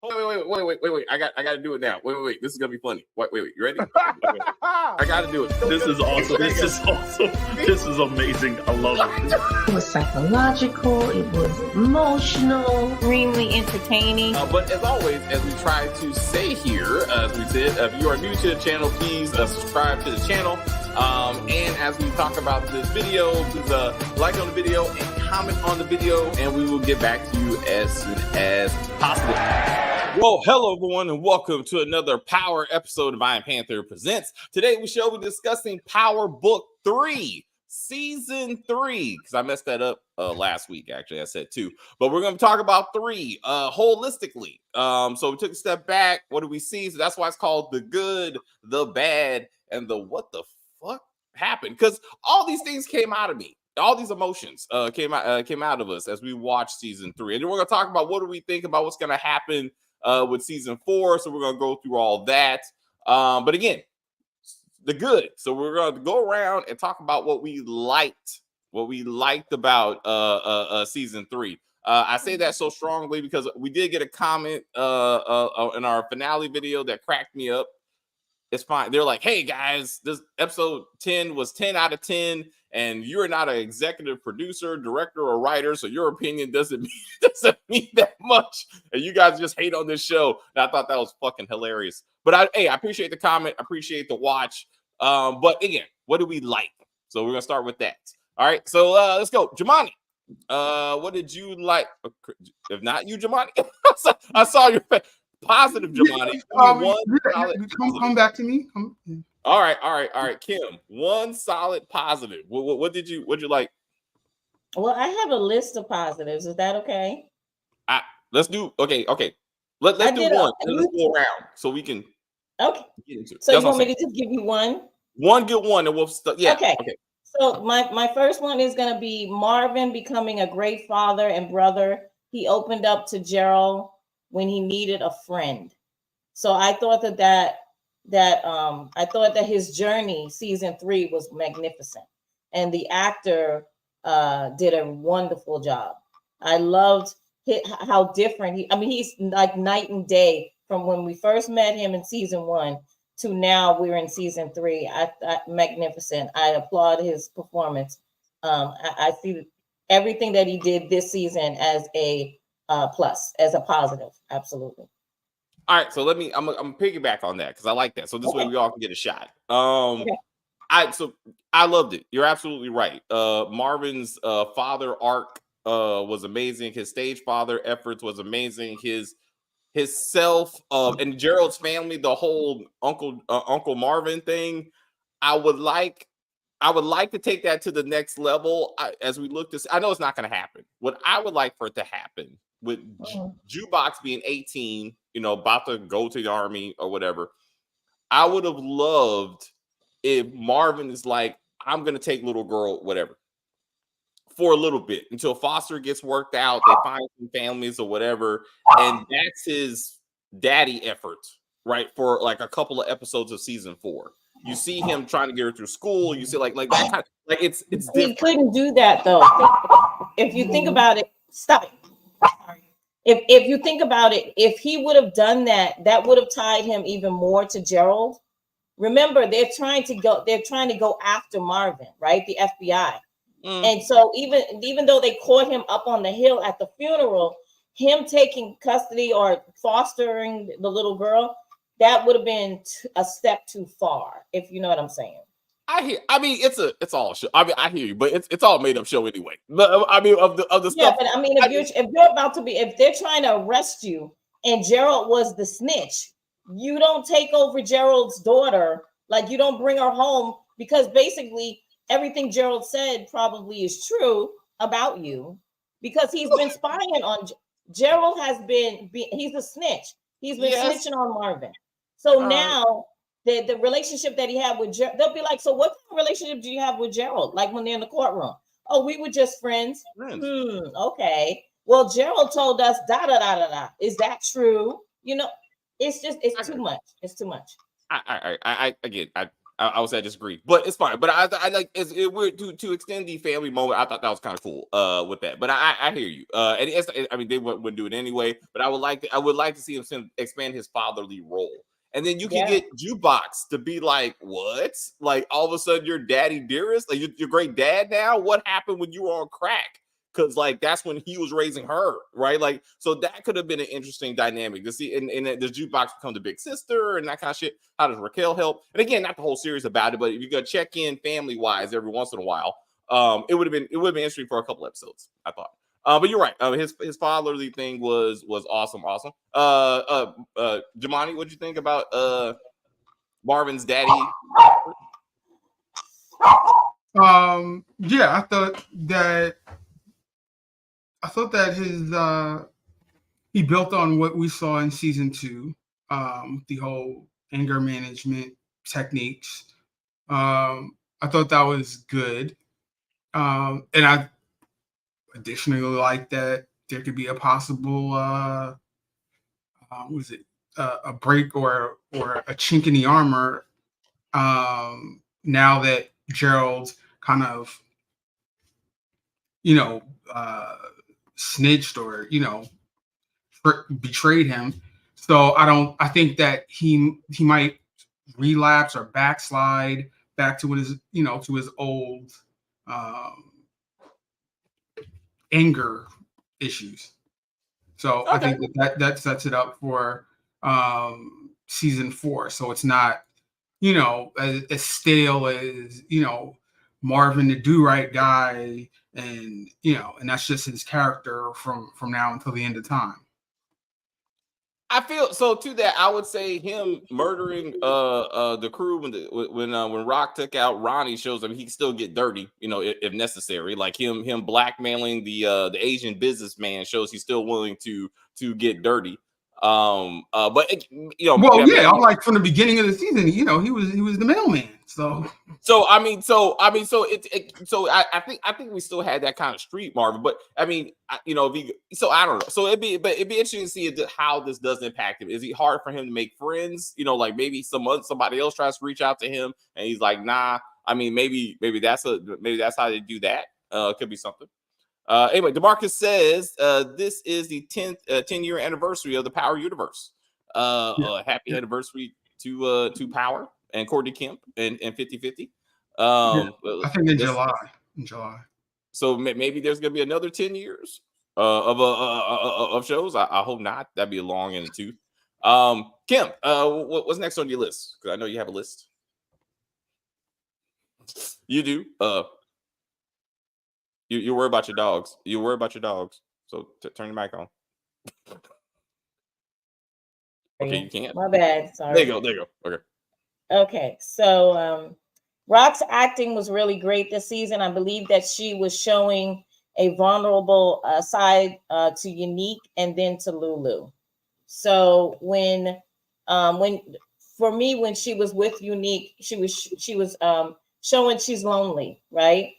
Wait. I got to do it now. Wait. This is gonna be funny. Wait. You ready? I got to do it. This is awesome. This is amazing. I love it. It was psychological. It was emotional. Extremely entertaining. But as always, as we try to say here, as we said, if you are new to the channel, please subscribe to the channel. And as we talk about this video, please like on the video and comment on the video, and we will get back to you as soon as possible. Well, hello everyone, and welcome to another Power episode of Iron Panther Presents. Today we shall be discussing Power Book 3, Season 3, because I messed that up last week. Actually, I said 2, but we're going to talk about 3 holistically. So we took a step back. What do we see? So that's why it's called the good, the bad, and the what the fuck happened, because all these things came out of me. All these emotions came out of us as we watched Season 3, and then we're going to talk about what do we think about what's going to happen with Season 4. So we're going to go through all that. But again, the good. So we're going to go around and talk about what we liked about Season 3. I say that so strongly because we did get a comment in our finale video that cracked me up. It's fine. They're like, hey guys, this episode 10 was 10 out of 10, and you're not an executive producer, director, or writer, so your opinion doesn't mean that much. And you guys just hate on this show. And I thought that was fucking hilarious. But I appreciate the comment, appreciate the watch. But again, what do we like? So we're gonna start with that. All right, so let's go. Jamani, what did you like? If not you, Jamani, I saw your face. Positive, Jamani. Come back to me. All right. Kim, one solid positive. What did you like? Well, I have a list of positives. Is that okay? Let's do okay. Let's do one. Let's go around so we can. Okay. Get into it. So you want me to just give you one? One good one, and we'll yeah. Okay. So my first one is going to be Marvin becoming a great father and brother. He opened up to Gerald when he needed a friend. So I thought that his journey, Season 3, was magnificent, and the actor did a wonderful job. I loved how different he's like night and day from when we first met him in Season 1 to now we're in Season 3. Magnificent. I applaud his performance. I see everything that he did this season as a plus, as a positive. Absolutely. All right, so I'm gonna piggyback on that because I like that. So this way we all can get a shot. I loved it. You're absolutely right. Marvin's father arc was amazing. His stage father efforts was amazing. His self and Gerald's family, the whole Uncle Marvin thing. I would like to take that to the next level as we look this. I know it's not going to happen. What I would like for it to happen with Jukebox being 18, about to go to the army or whatever, I would have loved if Marvin is like, I'm going to take little girl, whatever, for a little bit until Foster gets worked out. They find some families or whatever. And that's his daddy effort, right? For like a couple of episodes of Season 4. You see him trying to get her through school. You see like that kind of, like it's different. He couldn't do that though. If you think about it, stop it. If you think about it, if he would have done that, that would have tied him even more to Gerald. Remember, they're trying to go after Marvin, right? The FBI. And so even though they caught him up on the hill at the funeral, him taking custody or fostering the little girl, that would have been a step too far, if you know what I'm saying. It's all show. I hear you, but it's all made up show anyway. But of the stuff. Yeah, but if they're trying to arrest you and Gerald was the snitch, you don't take over Gerald's daughter. Like, you don't bring her home, because basically everything Gerald said probably is true about you, because he's been spying on Gerald. He's a snitch. He's been snitching on Marvin. So now the relationship that he had with Gerald, they'll be like, so what kind of relationship do you have with Gerald? Like when they're in the courtroom. Oh, we were just friends. Okay. Well, Gerald told us da da da da da. Is that true? It's too much. It's too much. I I would say I disagree, but it's fine. But I like it weird to extend the family moment. I thought that was kind of cool with that. But I hear you. And I mean they wouldn't do it anyway. But I would like to see him expand his fatherly role. And then you can get Jukebox to be like, what? Like all of a sudden you're daddy dearest, like your great dad now. What happened when you were on crack? Because like that's when he was raising her, right? Like so that could have been an interesting dynamic to see. And the Jukebox become the big sister and that kind of shit. How does Raquel help? And again, not the whole series about it, but if you go check in family wise every once in a while, it would have been interesting for a couple episodes. I thought. But you're right. His fatherly thing was awesome. Jamani, what'd you think about Marvin's daddy? Yeah, I thought that his he built on what we saw in season 2, the whole anger management techniques. I thought that was good, and I additionally like that there could be a possible a break or a chink in the armor now that Gerald kind of snitched or betrayed him. So I think that he might relapse or backslide back to his old anger issues. So I think that sets it up for season 4. So it's not as stale as Marvin the do-right guy, and and that's just his character from now until the end of time. I feel so to that. I would say him murdering the crew when Rock took out Ronnie shows him he can still get dirty, if necessary. Like him blackmailing the Asian businessman shows he's still willing to get dirty. But I'm like from the beginning of the season, he was the mailman. So I think we still had that kind of street Marvin, but I mean, I don't know. So it'd be interesting to see how this does impact him. Is it hard for him to make friends? Like maybe somebody else tries to reach out to him and he's like, nah. I mean, maybe that's how they do that. Could be something. Anyway, DeMarcus says this is the 10-year anniversary of the Power universe. Happy anniversary to Power and Courtney Kemp and 50/50. I think in July. So maybe there's gonna be another 10 years of shows. I hope not. That'd be a long in the tooth. Kim, what's next on your list? Because I know you have a list. You do. You worry about your dogs. So turn your mic on. Okay, you can't. My bad. Sorry. There you go. Okay. So Rock's acting was really great this season. I believe that she was showing a vulnerable side to Unique and then to Lulu. So when she was with Unique, she was showing she's lonely, right?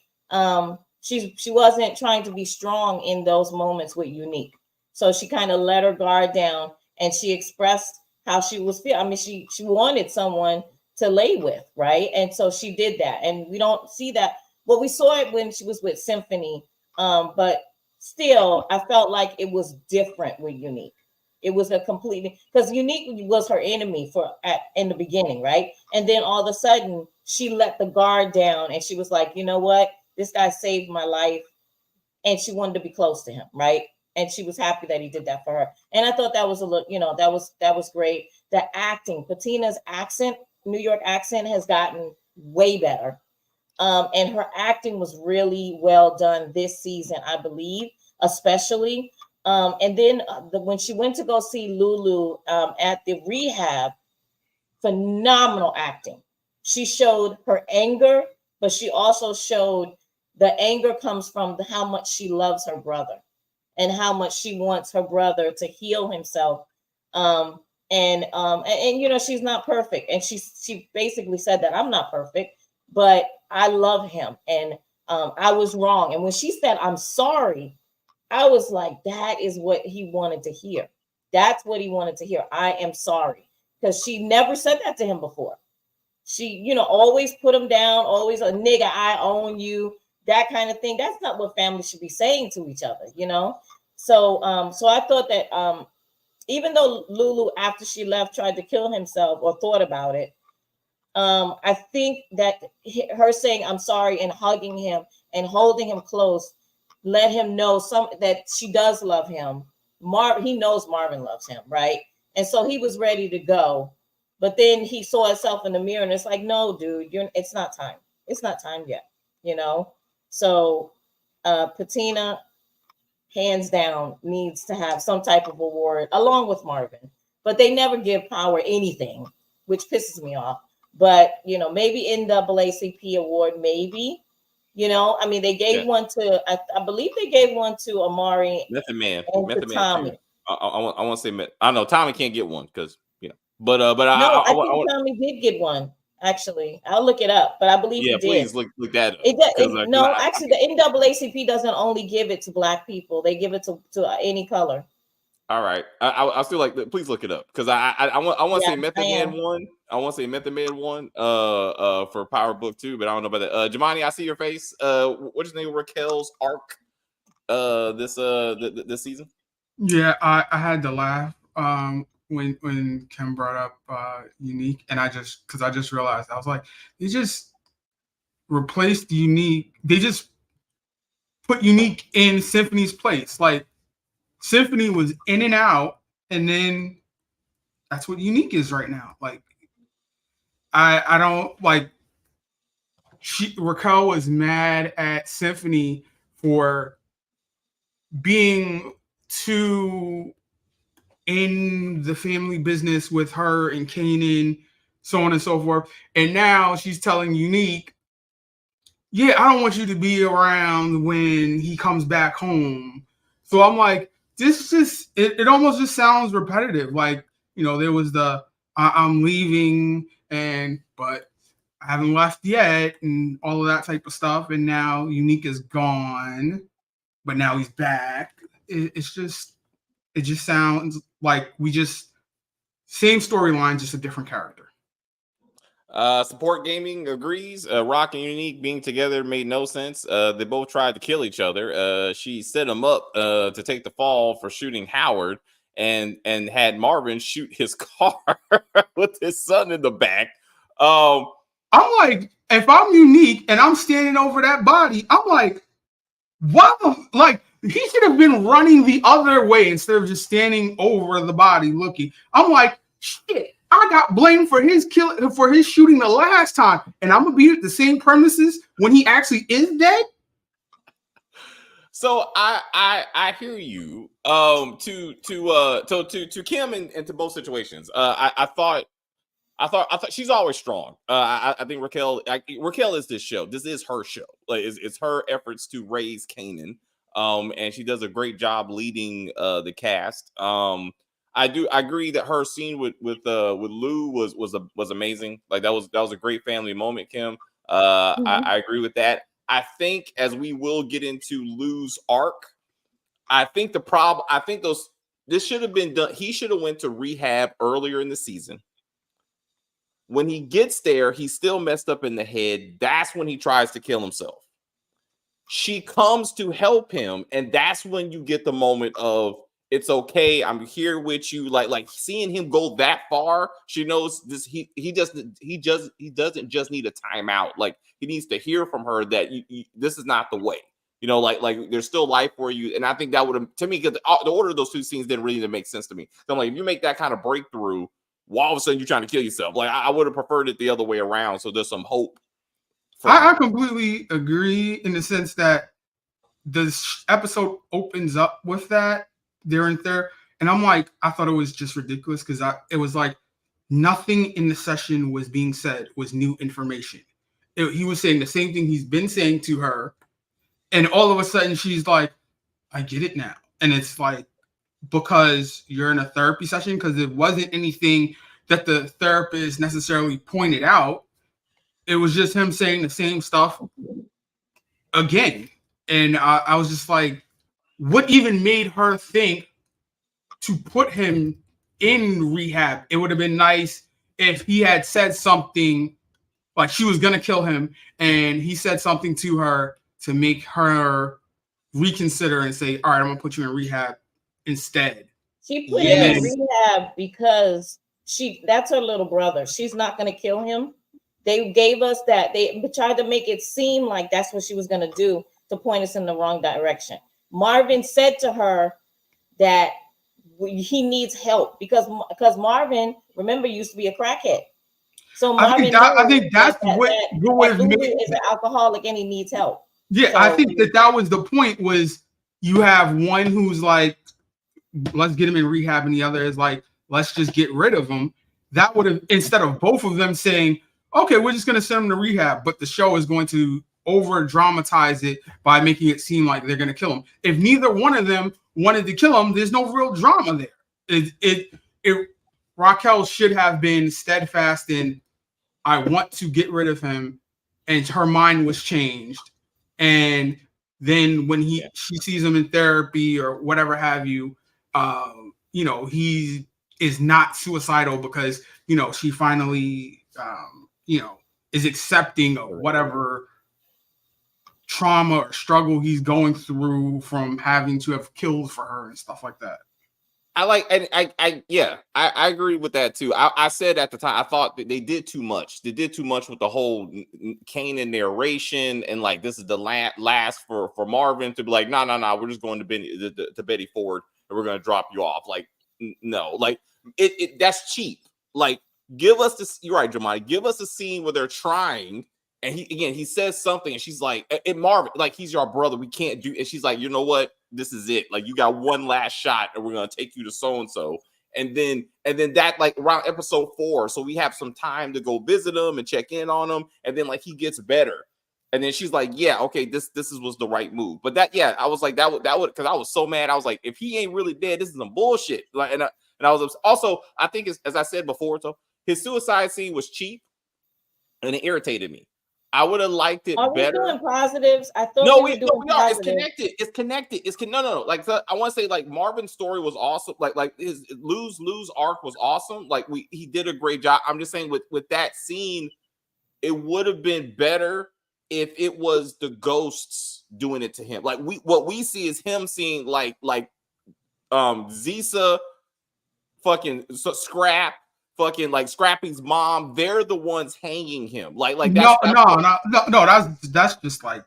She wasn't trying to be strong in those moments with Unique. So she kind of let her guard down and she expressed how she was feeling. I mean, she wanted someone to lay with, right? And so she did that. And we don't see that. Well, we saw it when she was with Symphony, but still, I felt like it was different with Unique. It was a completely, because Unique was her enemy in the beginning, right? And then all of a sudden, she let the guard down and she was like, you know what? This guy saved my life. And she wanted to be close to him, right? And she was happy that he did that for her. And I thought that was that was great. The acting, Patina's accent, New York accent has gotten way better. And her acting was really well done this season, I believe, especially. And then when she went to go see Lulu at the rehab, phenomenal acting. She showed her anger, but she also showed the anger comes from how much she loves her brother and how much she wants her brother to heal himself. And she's not perfect. And she basically said that I'm not perfect, but I love him. And I was wrong. And when she said, I'm sorry, I was like, that is what he wanted to hear. That's what he wanted to hear. I am sorry. Because she never said that to him before. She, always put him down, always a nigga, I own you, that kind of thing. That's not what families should be saying to each other, So, so I thought that even though Lulu, after she left, tried to kill himself or thought about it, I think that her saying I'm sorry and hugging him and holding him close let him know that she does love him. He knows Marvin loves him, right? And so he was ready to go, but then he saw himself in the mirror and it's like, no, dude, it's not time. It's not time yet, So Patina, hands down, needs to have some type of award along with Marvin, but they never give Power anything, which pisses me off. But maybe NAACP award, maybe. I mean, they gave one to I believe they gave one to Amari Method Man and to Tommy. too. I want to say I know Tommy can't get one because but no, I think Tommy did get one. Actually, I'll look it up, but I believe he did. Please look that up. Actually, the NAACP doesn't only give it to Black people; they give it to any color. All right, I still like that. Please look it up because I want to say Method Man won. I want to say Method Man won for Power Book 2, but I don't know about that. Jamani, I see your face. What's his name? Raquel's arc this season. Yeah, I had to laugh when Kim brought up Unique, and I just realized, I was like, they just replaced Unique. They just put Unique in Symphony's place. Like, Symphony was in and out, and then that's what Unique is right now. Like, I don't like. Raquel was mad at Symphony for being too in the family business with her and Kanan, so on and so forth. And now she's telling Unique, yeah, I don't want you to be around when he comes back home. So I'm like, this just, it almost just sounds repetitive. Like, there was the, I'm leaving, but I haven't left yet, and all of that type of stuff. And now Unique is gone, but now he's back. It just sounds like same storyline, just a different character. Support Gaming agrees. Rock and Unique being together made no sense. They both tried to kill each other. She set him up to take the fall for shooting Howard and had Marvin shoot his car with his son in the back. I'm like, if I'm Unique and I'm standing over that body, I'm like, wow, like, he should have been running the other way instead of just standing over the body looking. I'm like, shit, I got blamed for his shooting the last time, and I'm gonna be at the same premises when he actually is dead. So I hear you. To Kim and to both situations. I thought she's always strong. I think Raquel is this show. This is her show. Like it's her efforts to raise Kanan. And she does a great job leading the cast. I agree that her scene with Lou was amazing. Like that was a great family moment, Kim. I agree with that. I think as we will get into Lou's arc, I think this should have been done. He should have went to rehab earlier in the season. When he gets there, he's still messed up in the head. That's when he tries to kill himself. She comes to help him, and that's when you get the moment of it's okay, I'm here with you. Like seeing him go that far, she knows this. He doesn't just need a timeout. Like he needs to hear from her that this is not the way. Like there's still life for you. And I think that would have, to me, because the order of those two scenes didn't really make sense to me. So I'm like, if you make that kind of breakthrough, while all of a sudden you're trying to kill yourself, like I would have preferred it the other way around. So there's some hope. I completely agree in the sense that this episode opens up with that there and there. And I'm like, I thought it was just ridiculous because it was like nothing in the session was being said was new information. He was saying the same thing he's been saying to her. And all of a sudden she's like, I get it now. And it's like, because you're in a therapy session, because it wasn't anything that the therapist necessarily pointed out. It was just him saying the same stuff again. And I was just like, what even made her think to put him in rehab? It would have been nice if he had said something like she was gonna kill him, and he said something to her to make her reconsider and say, all right, I'm gonna put you in rehab instead. She put him in rehab because that's her little brother. She's not gonna kill him. They gave us that. They tried to make it seem like that's what she was gonna do to point us in the wrong direction. Marvin said to her that he needs help because Marvin, remember, used to be a crackhead. So Marvin, I think that's what Lulu is an alcoholic and he needs help. Yeah, so, I think that was the point. Was you have one who's like, let's get him in rehab, and the other is like, let's just get rid of him. That would have, instead of both of them saying, okay, we're just going to send him to rehab, but the show is going to over dramatize it by making it seem like they're going to kill him. If neither one of them wanted to kill him, there's no real drama there. Raquel should have been steadfast in, I want to get rid of him, and her mind was changed. And then when she sees him in therapy or whatever have you, he is not suicidal because, she finally, is accepting of whatever trauma or struggle he's going through from having to have killed for her and stuff like that. I agree with that too. I said at the time, I thought that they did too much. They did too much with the whole Kanan narration, and like this is the last for Marvin to be like, no, we're just going to Betty Ford and we're going to drop you off. Like, no, like that's cheap. Like, give us this. You're right, Jamani. Give us a scene where they're trying, and he says something, and she's like, and Marvin, like, he's your brother. We can't do. And she's like, you know what? This is it. Like, you got one last shot, and we're gonna take you to so and so. And then that, like, around episode 4, so we have some time to go visit him and check in on him. And then, like, he gets better. And then she's was the right move. But I was like, that would, because I was so mad. I was like, if he ain't really dead, this is some bullshit. Like, and I was also, I think as I said before, so his suicide scene was cheap, and it irritated me. I would have liked it better. Are we doing positives? I thought we are. It's connected. No. Like, so I want to say, like, Marvin's story was awesome. Like his Lou's arc was awesome. Like, he did a great job. I'm just saying with that scene, it would have been better if it was the ghosts doing it to him. Like, what we see is him seeing like Zisa, fucking Scrap, fucking like Scrappy's mom. They're the ones hanging him. Like that's, no. That's just like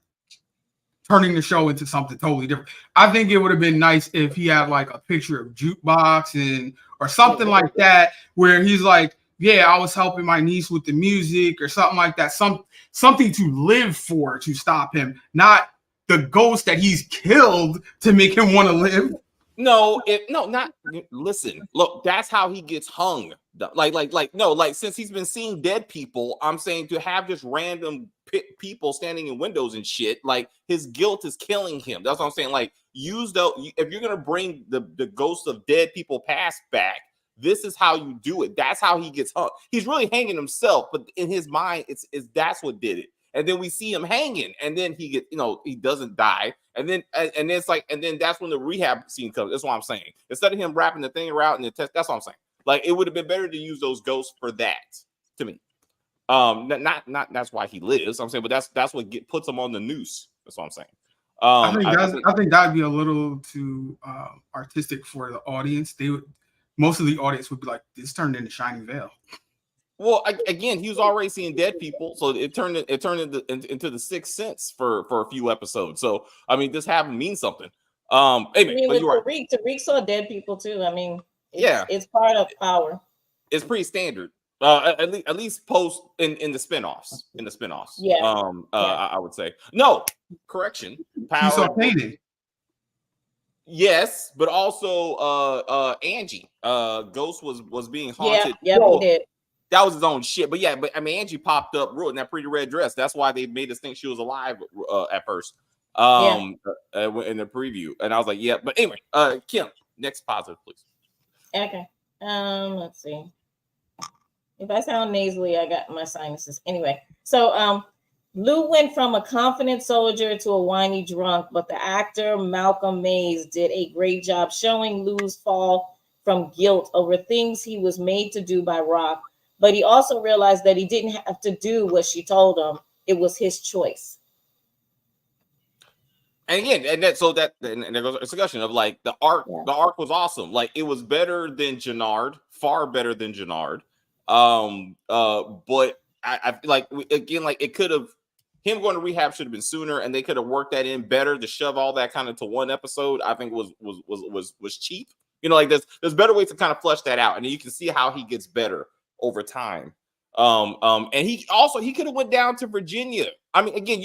turning the show into something totally different. I think it would have been nice if he had like a picture of Jukebox or something like that, where he's like, yeah, I was helping my niece with the music or something like that. Something to live for to stop him, not the ghost that he's killed to make him want to live. Listen, look, that's how he gets hung. Since he's been seeing dead people, I'm saying to have just random people standing in windows and shit, like, his guilt is killing him. That's what I'm saying. Like, if you're gonna bring the ghost of dead people past back, this is how you do it. That's how he gets hung. He's really hanging himself, but in his mind, it's that's what did it. And then we see him hanging, and then he gets, he doesn't die. And then it's like, and then that's when the rehab scene comes. That's what I'm saying. Instead of him wrapping the thing around and the test, that's what I'm saying. Like, it would have been better to use those ghosts for that, to me. Not that's why he lives. I'm saying, but that's what puts him on the noose. That's what I'm saying. I think that'd be a little too artistic for the audience. Most of the audience would be like, this turned into Shining Veil. Well, again, he was already seeing dead people, so it turned into the Sixth Sense for a few episodes. So, I mean, this happened means something. Anyway, with Tariq saw dead people too. I mean, it's part of power. It's pretty standard. At least post in the spinoffs. Yeah. I would say no correction. Power. You saw painting. Yes, but also Angie. Ghost was being haunted. Yeah, we did. That was his own shit. But I mean, Angie popped up in that pretty red dress. That's why they made us think she was alive at first. In the preview. And I was like, yeah. But anyway, Kim, next positive, please. Okay. Let's see. If I sound nasally, I got my sinuses. Anyway, so Lou went from a confident soldier to a whiny drunk, but the actor Malcolm Mays did a great job showing Lou's fall from guilt over things he was made to do by Rock, but he also realized that he didn't have to do what she told him. It was his choice. And again, and there goes a discussion of like the arc. Yeah. The arc was awesome. Like it was better than Jannard, far better than Jannard. But I feel like again, like it could have, him going to rehab should have been sooner, and they could have worked that in better. To shove all that kind of to one episode, I think was cheap. You know, like there's better ways to kind of flesh that out, and you can see how he gets better over time. And he could have went down to Virginia. I mean, again,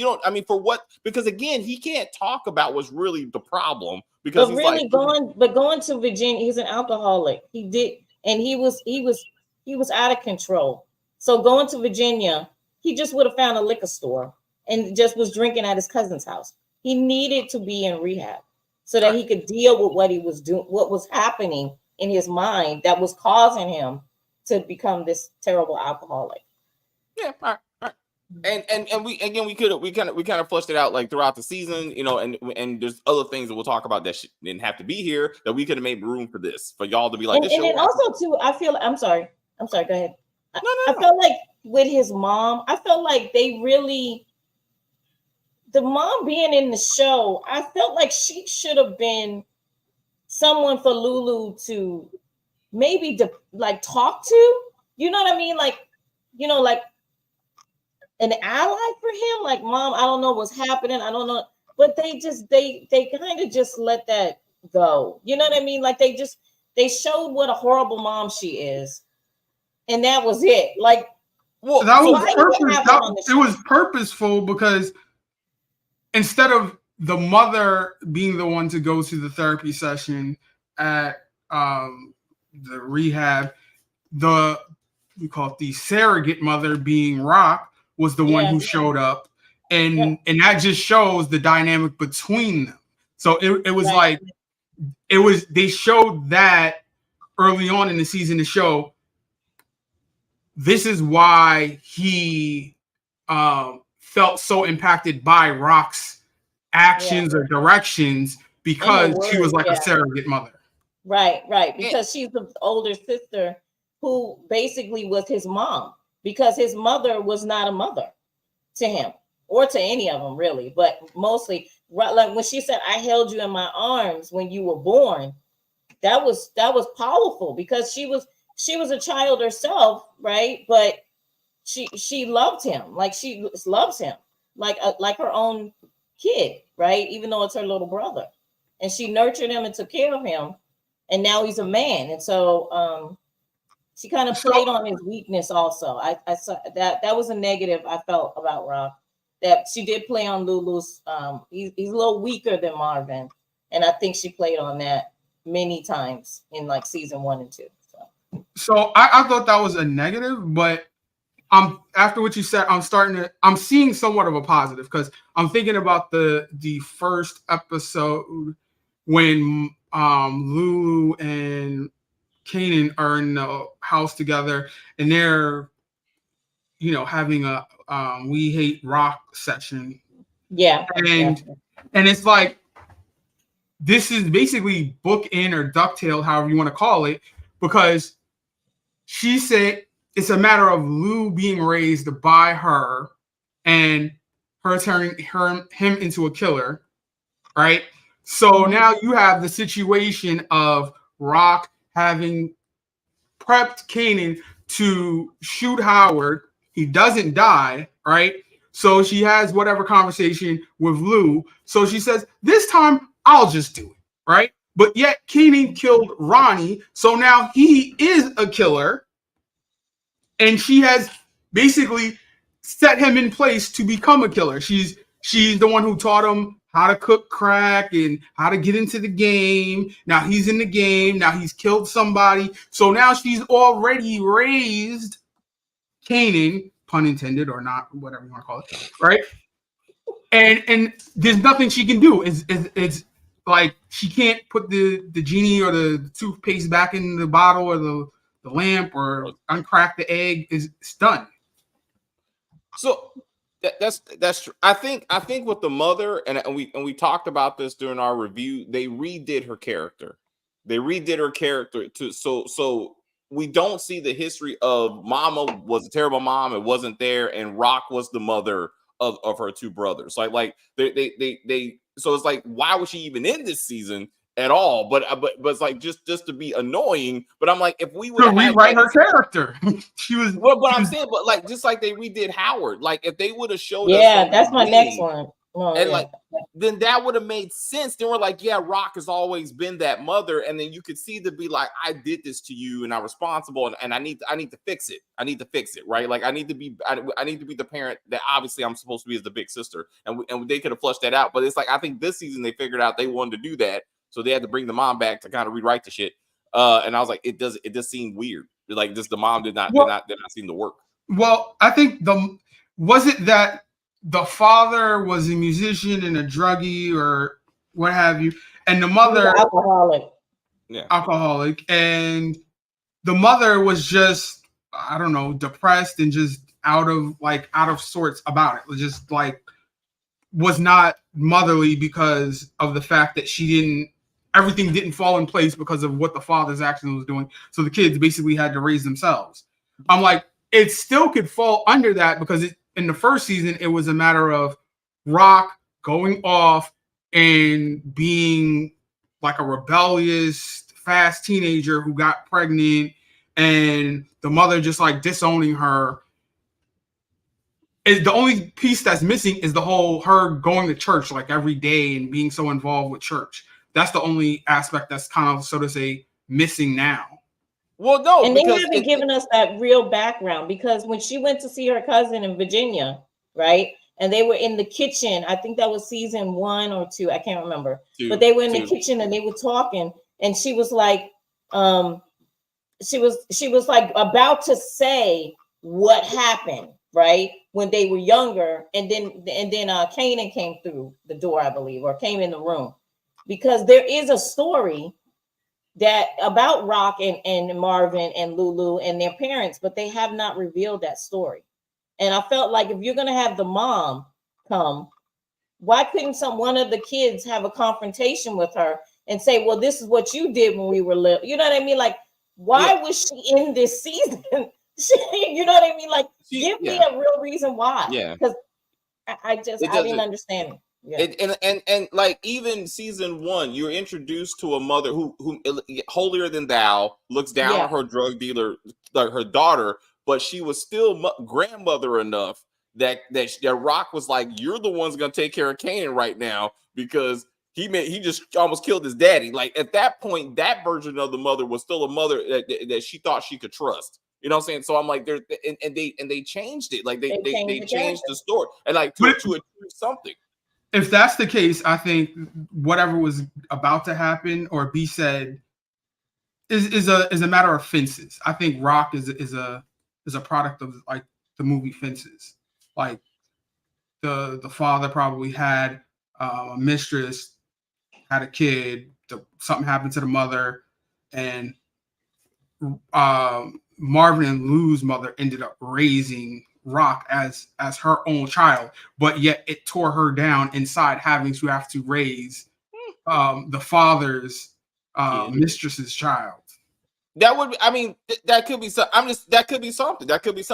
for what? Because again, he can't talk about what's really the problem because but really going to Virginia, he's an alcoholic. He did, and he was out of control. So going to Virginia, he just would have found a liquor store and just was drinking at his cousin's house. He needed to be in rehab so that he could deal with what he was doing, what was happening in his mind that was causing him to become this terrible alcoholic. Yeah, all right. And we kind of fleshed it out like throughout the season, you know, and there's other things that we'll talk about that didn't have to be here, that we could have made room for this, for y'all to be like, and then also too, I feel, I'm sorry, go ahead. I felt like with his mom, I felt like the mom being in the show, I felt like she should have been someone for Lulu to maybe talk to, you know what I mean? Like, you know, like an ally for him, like, Mom, I don't know what's happening. I don't know. But they kind of just let that go. You know what I mean? Like they showed what a horrible mom she is. And that was it. Like, well, that was it was purposeful because instead of the mother being the one to go to the therapy session at the rehab, we call it the surrogate mother being Rock was the one who showed up, and that just shows the dynamic between them. So it was like they showed that early on in the season to show this is why he felt so impacted by Rock's actions or directions, because she was like a surrogate mother. Right. Because she's the older sister who basically was his mom, because his mother was not a mother to him or to any of them really, but mostly like when she said, I held you in my arms when you were born, that was powerful because she was a child herself, right? But she loved him, like she loves him like her own kid, right? Even though it's her little brother, and she nurtured him and took care of him, and now he's a man. And so she kind of played on his weakness also. I saw that was a negative I felt about Rock, that she did play on Lulu's. He's a little weaker than Marvin, and I think she played on that many times in like season 1 and 2. So I thought that was a negative, but after what you said, I'm seeing somewhat of a positive, because I'm thinking about the first episode when Lulu and Kanan are in the house together, and they're, you know, having a We Hate Rock session. Yeah. And it's like, this is basically bookend or ducktail, however you want to call it, because she said it's a matter of Lou being raised by her and her turning him into a killer, right? So now you have the situation of Rock having prepped Kanan to shoot Howard. He doesn't die, right? So she has whatever conversation with Lou. So she says, this time I'll just do it, right? But yet Kanan killed Ronnie. So now he is a killer. And she has basically set him in place to become a killer. She's the one who taught him how to cook crack and how to get into the game. Now he's in the game. Now he's killed somebody. So now she's already raised Kanan, pun intended or not, whatever you want to call it, right? And there's nothing she can do. It's like she can't put the genie or the toothpaste back in the bottle or the lamp or uncrack the egg. It's done. So that's true. I think with the mother, and we talked about this during our review, they redid her character. So we don't see the history of Mama was a terrible mom. It wasn't there, and Rock was the mother of her two brothers. Like they. So it's like, why was she even in this season at all? But it's like just to be annoying. But I'm like, if we would rewrite her character, she was. Well, but I'm saying, but like just like they redid Howard, like if they would have showed us, that's my next one. Oh, and like then that would have made sense. Then we're like, yeah, Rock has always been that mother, and then you could see to be like, I did this to you, and I'm responsible, and I need to fix it. I need to fix it, right? Like I need to be the parent that obviously I'm supposed to be as the big sister, and they could have flushed that out. But it's like I think this season they figured out they wanted to do that, so they had to bring the mom back to kind of rewrite the shit. And I was like, it just seemed weird. Like just the mom did not seem to work. Well, I think was it that the father was a musician and a druggie or what have you, and the mother alcoholic, and the mother was just, I don't know, depressed and just out of sorts about it. Just like was not motherly because of the fact that everything didn't fall in place because of what the father's action was doing. So the kids basically had to raise themselves. I'm like, it still could fall under that because in the first season, it was a matter of Rock going off and being like a rebellious, fast teenager who got pregnant, and the mother just like disowning her. The only piece that's missing is the whole her going to church like every day and being so involved with church. That's the only aspect that's kind of, so to say, missing now. Well, no, and they haven't given us that real background, because when she went to see her cousin in Virginia, right, and they were in the kitchen, I think that was season 1 or 2, I can't remember, but they were in the kitchen and they were talking, and she was like, she was like about to say what happened, right, when they were younger, and then Kanan came through the door, I believe, or came in the room, because there is a story that about Rock and Marvin and Lulu and their parents, but they have not revealed that story. And I felt like if you're going to have the mom come, why couldn't one of the kids have a confrontation with her and say, well, this is what you did when we were little? You know what I mean? Like, why was she in this season? You know what I mean? Like, give me a real reason why. Yeah. Because I didn't understand it. Yeah. And like even season 1, you're introduced to a mother who holier than thou, looks down on her drug dealer, like her daughter, but she was still grandmother enough that Rock was like, you're the one's gonna take care of Kanan right now because he just almost killed his daddy. Like at that point, that version of the mother was still a mother that she thought she could trust. You know what I'm saying? So I'm like, they changed it. Like they changed the story and like to achieve something. If that's the case, I think whatever was about to happen or be said is a matter of Fences. I think Rock is a product of like the movie Fences. Like the father probably had a mistress, had a kid, something happened to the mother, and Marvin and Lou's mother ended up raising Rock as her own child, but yet it tore her down inside, having to have to raise the father's mistress's child. That would, I mean, that could be something. That could be something.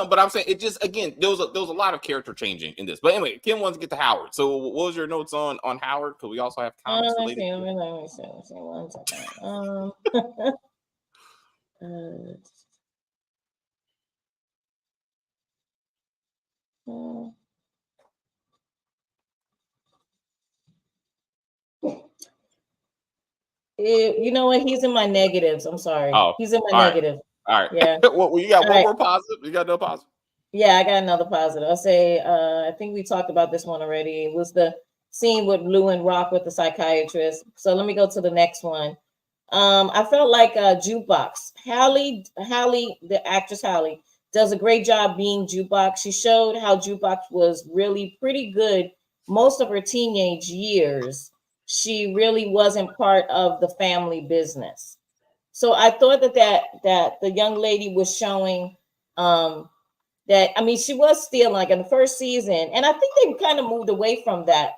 But I'm saying it just, again, there was a lot of character changing in this. But anyway, Kim wants to get to Howard. So what was your notes on Howard? Because we also have comments related. Let me see. 1 second. You know what? He's in my negatives. I'm sorry. Oh, he's in my negative. All right. Yeah. Well, you got one more positive. You got no positive. Yeah, I got another positive. I'll say, I think we talked about this one already. It was the scene with Lou and Rock with the psychiatrist. So let me go to the next one. I felt like Jukebox. Hallie, the actress Hallie, does a great job being Jukebox. She showed how Jukebox was really pretty good most of her teenage years. She really wasn't part of the family business. So I thought that the young lady was showing that, I mean, she was still like in the first season, and I think they kind of moved away from that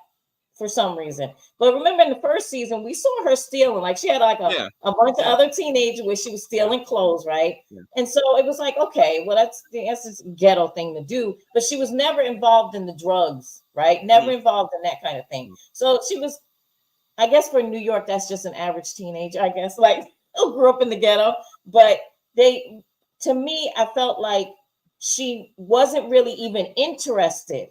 for some reason. But remember in the first season, we saw her stealing. Like she had like a bunch of other teenagers where she was stealing clothes, right? Yeah. And so it was like, okay, well, that's this ghetto thing to do. But she was never involved in the drugs, right? Never involved in that kind of thing. So she was, I guess for New York, that's just an average teenager, I guess, like who grew up in the ghetto. But to me, I felt like she wasn't really even interested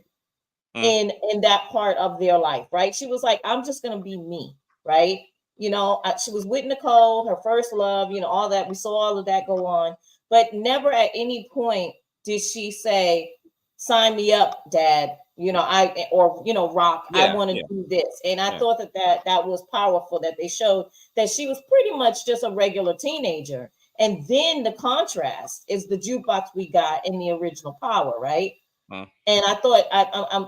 in that part of their life, right? She was like, I'm just gonna be me, right? You know, she was with Nicole, her first love, you know, all that. We saw all of that go on, but never at any point did she say, sign me up, Dad. You know, Rock, I want to do this. And I thought that was powerful, that they showed that she was pretty much just a regular teenager. And then the contrast is the jukebox we got in the original Power, right? And I thought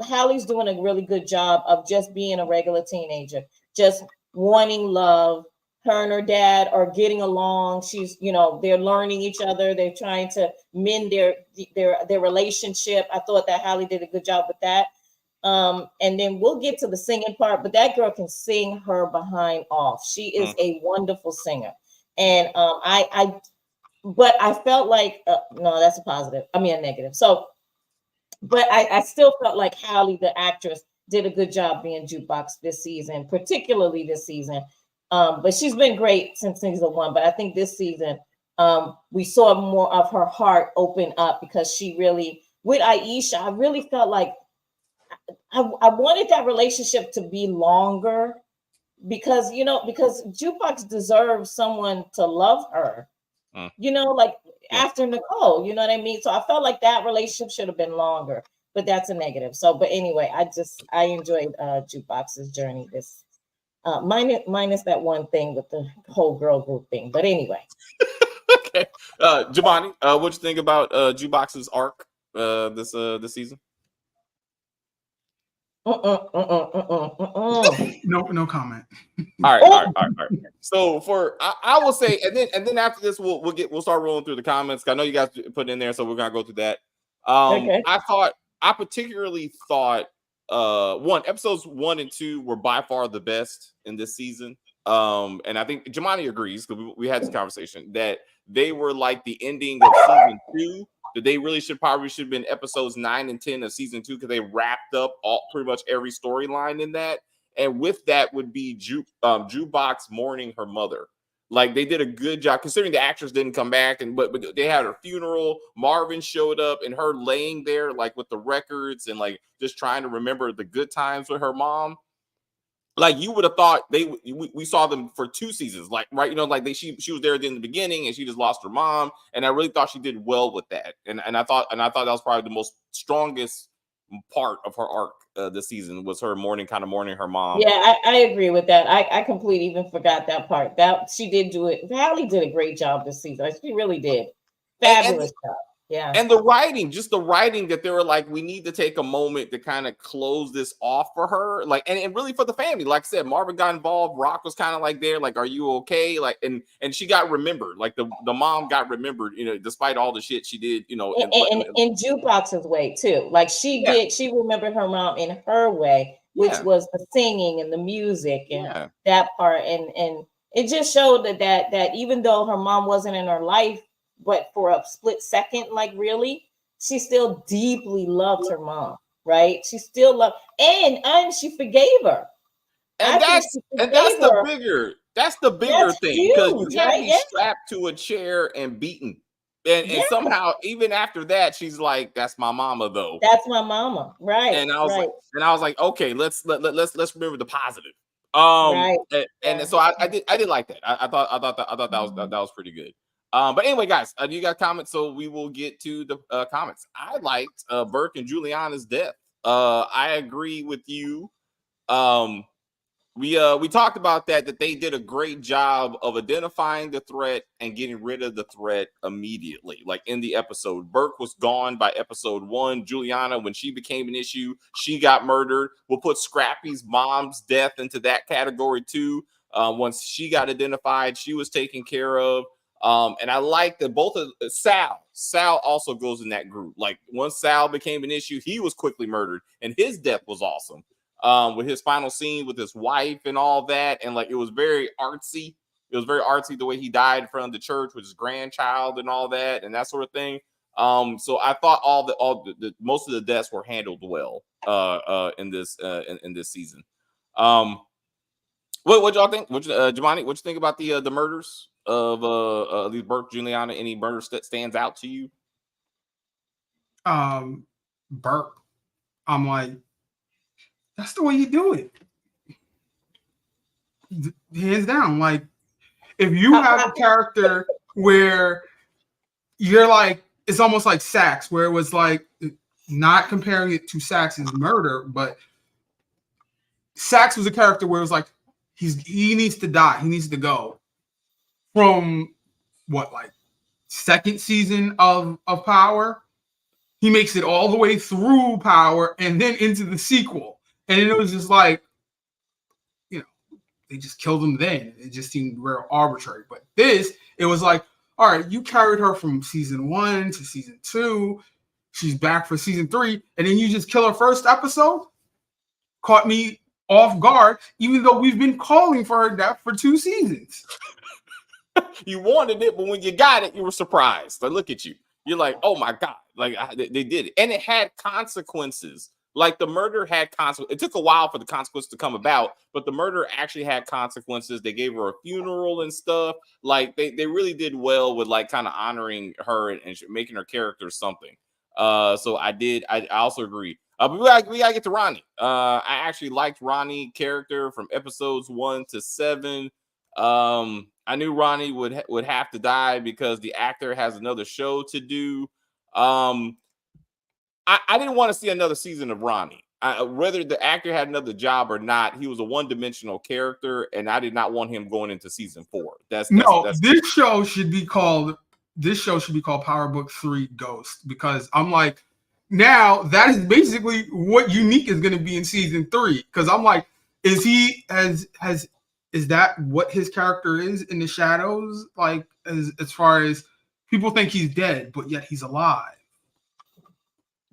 Hallie's doing a really good job of just being a regular teenager, just wanting love. Her and her dad are getting along. She's, you know, they're learning each other. They're trying to mend their relationship. I thought that Hallie did a good job with that. And then we'll get to the singing part, but that girl can sing her behind off. She is a wonderful singer. And but I felt like, no, that's a positive. I mean, a negative. So, but I still felt like Hallie, the actress, did a good job being jukebox this season, particularly this season. But she's been great since season 1. But I think this season, we saw more of her heart open up because she really, with Aisha, I really felt like I wanted that relationship to be longer because Jukebox deserves someone to love her, after Nicole, you know what I mean? So I felt like that relationship should have been longer, but that's a negative. So, but anyway, I enjoyed Jukebox's journey this minus that one thing with the whole girl group thing. But anyway. Okay. Giovanni, what you think about Jukebox's arc this season? No comment. All right. So I will say, and then after this, we'll start rolling through the comments. I know you guys put it in there, so we're gonna go through that. Okay. I particularly thought episodes 1 and 2 were by far the best in this season. And I think Giovanni agrees because we had this conversation that they were like the ending of season 2. That they really should have been episodes 9 and 10 of season 2 because they wrapped up pretty much every storyline in that. And with that would be Jukebox mourning her mother. Like they did a good job considering the actress didn't come back, but they had her funeral. Marvin showed up and her laying there like with the records and like just trying to remember the good times with her mom. Like you would have thought we saw them for 2 seasons, like right, she was there in the beginning and she just lost her mom, and I really thought she did well with that, and I thought that was probably the most strongest part of her arc this season was her mourning her mom. Yeah, I agree with that. I completely even forgot that part. That she did do it. Hallie did a great job this season. She really did. Fabulous job. Yeah. And the writing that they were like, we need to take a moment to kind of close this off for her. Like, and really for the family. Like I said, Marvin got involved. Rock was kind of like there, like, are you okay? Like, and she got remembered. Like the mom got remembered, despite all the shit she did, in Jukebox's way too. Like she remembered her mom in her way, which was the singing and the music and that part. And it just showed that even though her mom wasn't in her life, but for a split second, like really, she still deeply loved her mom, right? She still loved, and she forgave her. And that's the bigger thing because you can't be strapped to a chair and beaten. And somehow, even after that, she's like, "That's my mama, though. That's my mama, right?" And I was like, "Okay, let's remember the positive." And so I did like that. I thought that was pretty good. But anyway, guys, you got comments, so we will get to the comments. I liked Burke and Juliana's death. I agree with you. We talked about that they did a great job of identifying the threat and getting rid of the threat immediately. Like in the episode, Burke was gone by episode 1. Juliana, when she became an issue, she got murdered. We'll put Scrappy's mom's death into that category too. Once she got identified, she was taken care of. And I like that both of Sal also goes in that group. Like once Sal became an issue, he was quickly murdered and his death was awesome. with his final scene with his wife and all that, and like it was very artsy. It was very artsy the way he died in front of the church with his grandchild and all that and that sort of thing. So I thought most of the deaths were handled well in this season. What y'all think? Jemani, what you think about the murders of these Burke, Juliana? Any murders that stands out to you? Burke, I'm like, that's the way you do it. Hands down. Like, if you have a character where you're like, it's almost like Sax, where it was like, not comparing it to Sax's murder, but Sax was a character where it was like, he needs to die. He needs to go. From what, like second season of Power, he makes it all the way through Power and then into the sequel. And it was just like, you know, they just killed him then. It just seemed real arbitrary. But this, it was like, all right, you carried her from season 1 to season 2. She's back for season 3. And then you just kill her first episode? Caught me off guard, even though we've been calling for her death for 2 seasons. You wanted it, but when you got it, you were surprised. Like, look at you. You're like, oh my God. Like, they did it. And it had consequences. Like, the murder had consequences. It took a while for the consequences to come about, but the murder actually had consequences. They gave her a funeral and stuff. Like, they really did well with, like, kind of honoring her and making her character something. So I also agree. But we gotta get to Ronnie. I actually liked Ronnie character from episodes 1 to 7. I knew Ronnie would have to die because the actor has another show to do. I didn't want to see another season of Ronnie. Whether the actor had another job or not, he was a one-dimensional character, and I did not want him going into season 4. This show should be called Power Book 3 Ghost, because I'm like, now that is basically what Unique is going to be in season 3. Because I'm like, is that what his character is in the shadows? Like, as far as people think he's dead, but yet he's alive.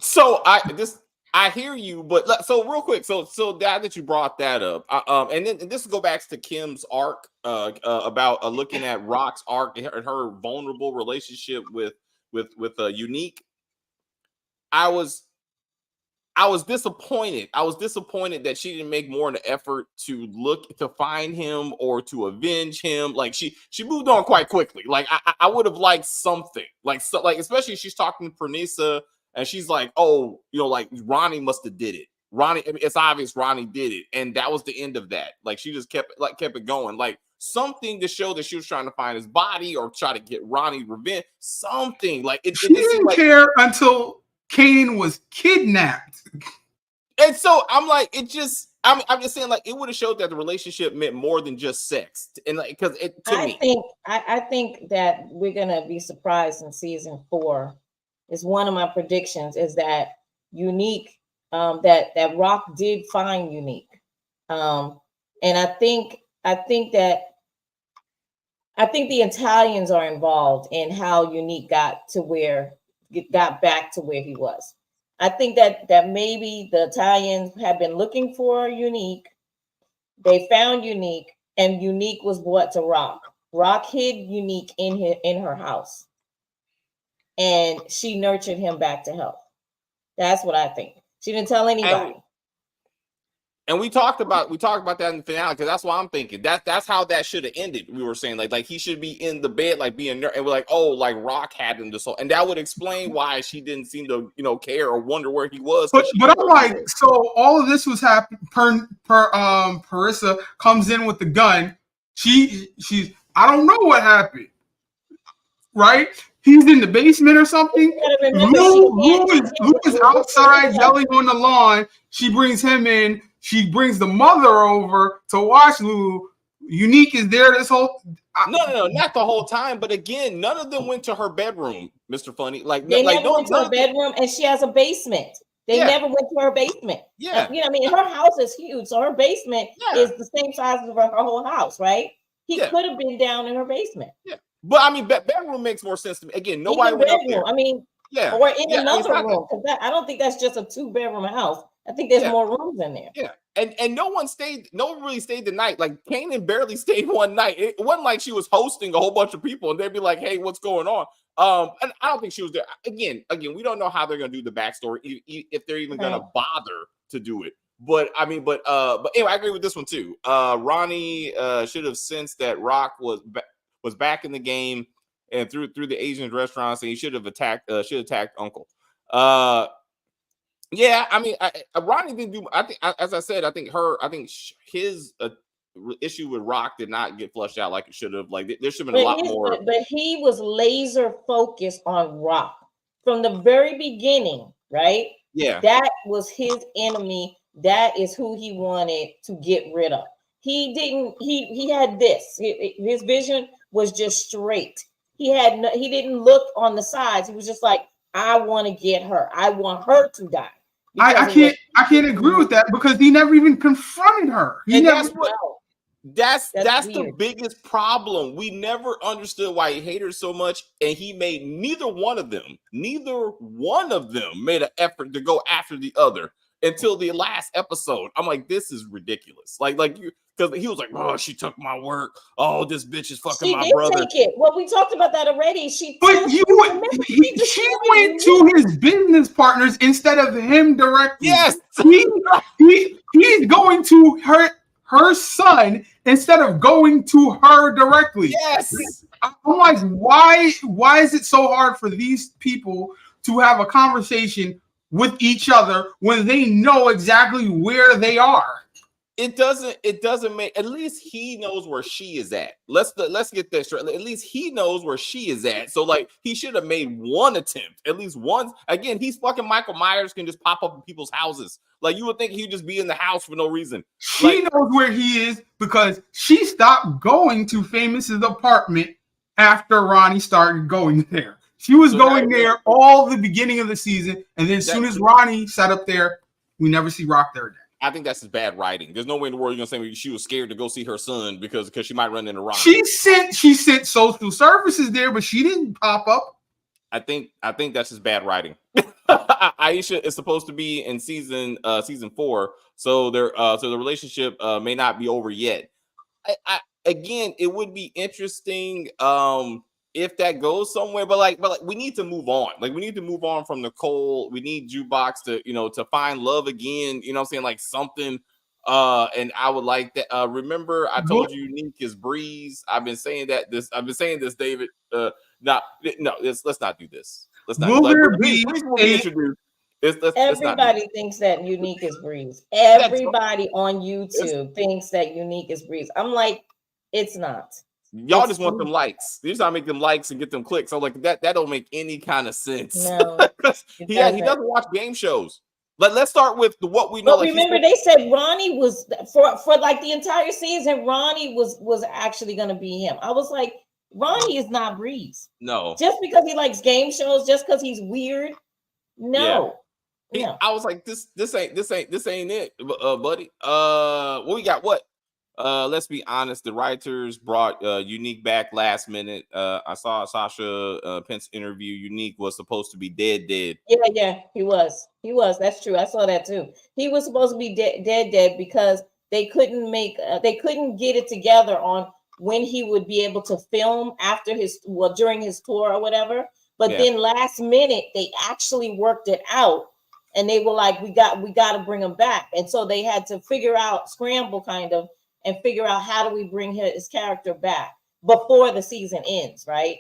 So I hear you, but so real quick, so that you brought that up, and then this will go back to Kim's arc about looking at Rock's arc and her vulnerable relationship with Unique. I was disappointed. I was disappointed that she didn't make more of an effort to find him or to avenge him. Like she moved on quite quickly. Like I would have liked something. Like especially she's talking to Pernissa and she's like, oh, you know, like Ronnie must have did it. Ronnie, I mean, it's obvious Ronnie did it, and that was the end of that. Like she just kept it going. Like something to show that she was trying to find his body or try to get Ronnie revenge. Something like it. She didn't care until Kane was kidnapped. And so I'm like, I'm just saying, like, it would have showed that the relationship meant more than just sex. And like, because I think that we're gonna be surprised in season 4. Is one of my predictions is that Unique, that Rock did find Unique. And I think the Italians are involved in how Unique got back to where he was. I think that maybe the Italians have been looking for Unique. They found Unique, and Unique was brought to Rock. Rock hid Unique in her house, and she nurtured him back to health. That's what I think. She didn't tell anybody. And we talked about that in the finale, because that's what I'm thinking. That's how that should have ended. We were saying like he should be in the bed, like being, and we're like, oh, like Rock had him this whole, and that would explain why she didn't seem to, you know, care or wonder where he was. But I'm like, so all of this was happening. Pernissa comes in with the gun. She's I don't know what happened, right? He's in the basement or something. Lou is outside yelling on the lawn. She brings him in. She brings the mother over to watch Lou. Unique is there this whole. No, not the whole time. But again, none of them went to her bedroom, Mr. Funny. They never went to her bedroom, and she has a basement. They never went to her basement. Yeah, you know, I mean, her house is huge, so her basement is the same size as her whole house, right? He could have been down in her basement. Yeah, but I mean, bedroom makes more sense to me. Again, nobody went up there. I mean, or in another room, because I don't think that's just a 2-bedroom house. I think there's more rooms in there. Yeah, and no one really stayed the night. Like Kanan barely stayed one night. It wasn't like she was hosting a whole bunch of people and they'd be like, hey, what's going on? And I don't think she was there. Again, we don't know how they're gonna do the backstory, if they're even gonna bother to do it. But I mean, but anyway, I agree with this one too. Ronnie should have sensed that Rock was back in the game and through the Asian restaurants, and he should have attacked Uncle. Yeah, I mean, Ronnie didn't do. I think, as I said, I think his issue with Rock did not get flushed out like it should have. Like there should have been a lot more. But he was laser focused on Rock from the very beginning, right? Yeah, that was his enemy. That is who he wanted to get rid of. He didn't. He had this. His vision was just straight. He didn't look on the sides. He was just like, I want to get her. I want her to die. I can't agree with that because he never even confronted her. That's the biggest problem. We never understood why he hated her so much, and he made neither one of them made an effort to go after the other until the last episode. I'm like, this is ridiculous. Like you, because he was like, oh, she took my work. Oh, this bitch is fucking my brother. Take it. Well, we talked about that already. She went to his business partners instead of him directly. Yes, he's going to her son instead of going to her directly. Yes. I'm like, why is it so hard for these people to have a conversation with each other when they know exactly where they are? It doesn't make, at least he knows where she is at. Let's get this straight. At least he knows where she is at. So like he should have made one attempt, at least once. Again, he's fucking Michael Myers, can just pop up in people's houses. Like you would think he'd just be in the house for no reason. She knows where he is because she stopped going to Famous's apartment after Ronnie started going there. She was going there all the beginning of the season, and then as soon as Ronnie sat up there, we never see Rock there again. I think that's his bad writing. There's no way in the world you're gonna say she was scared to go see her son because she might run into Ronnie. She sent social services there, but she didn't pop up. I think that's his bad writing. Aisha is supposed to be in season 4, so the relationship may not be over yet. Again, it would be interesting if that goes somewhere, but like we need to move on. Like we need to move on from Nicole. We need Jukebox to find love again. You know what I'm saying? Like something. And I would like that. Remember, I told you Unique is Breeze. I've been saying this, David. Let's not do this. Let's not. Breeze will be introduced. Everybody thinks that Unique is Breeze. Everybody on YouTube thinks that Unique is Breeze. I'm like, it's not. Y'all just want them likes. You just gotta make them likes and get them clicks. So like that don't make any kind of sense. No, he doesn't watch game shows. Let's start with what we know. But remember, they said Ronnie was for like the entire season. Ronnie was actually gonna be him. I was like, Ronnie is not Breeze. No, just because he likes game shows, just because he's weird. No. Yeah. I was like, this ain't it, buddy. What we got? What? Let's be honest. The writers brought Unique back last minute. I saw Sasha Pence interview. Unique was supposed to be dead. Yeah, he was. That's true. I saw that too. He was supposed to be dead because they couldn't get it together on when he would be able to film during his tour or whatever. But then last minute they actually worked it out, and they were like, we got to bring him back, and so they had to scramble kind of. And figure out how do we bring his character back before the season ends, right?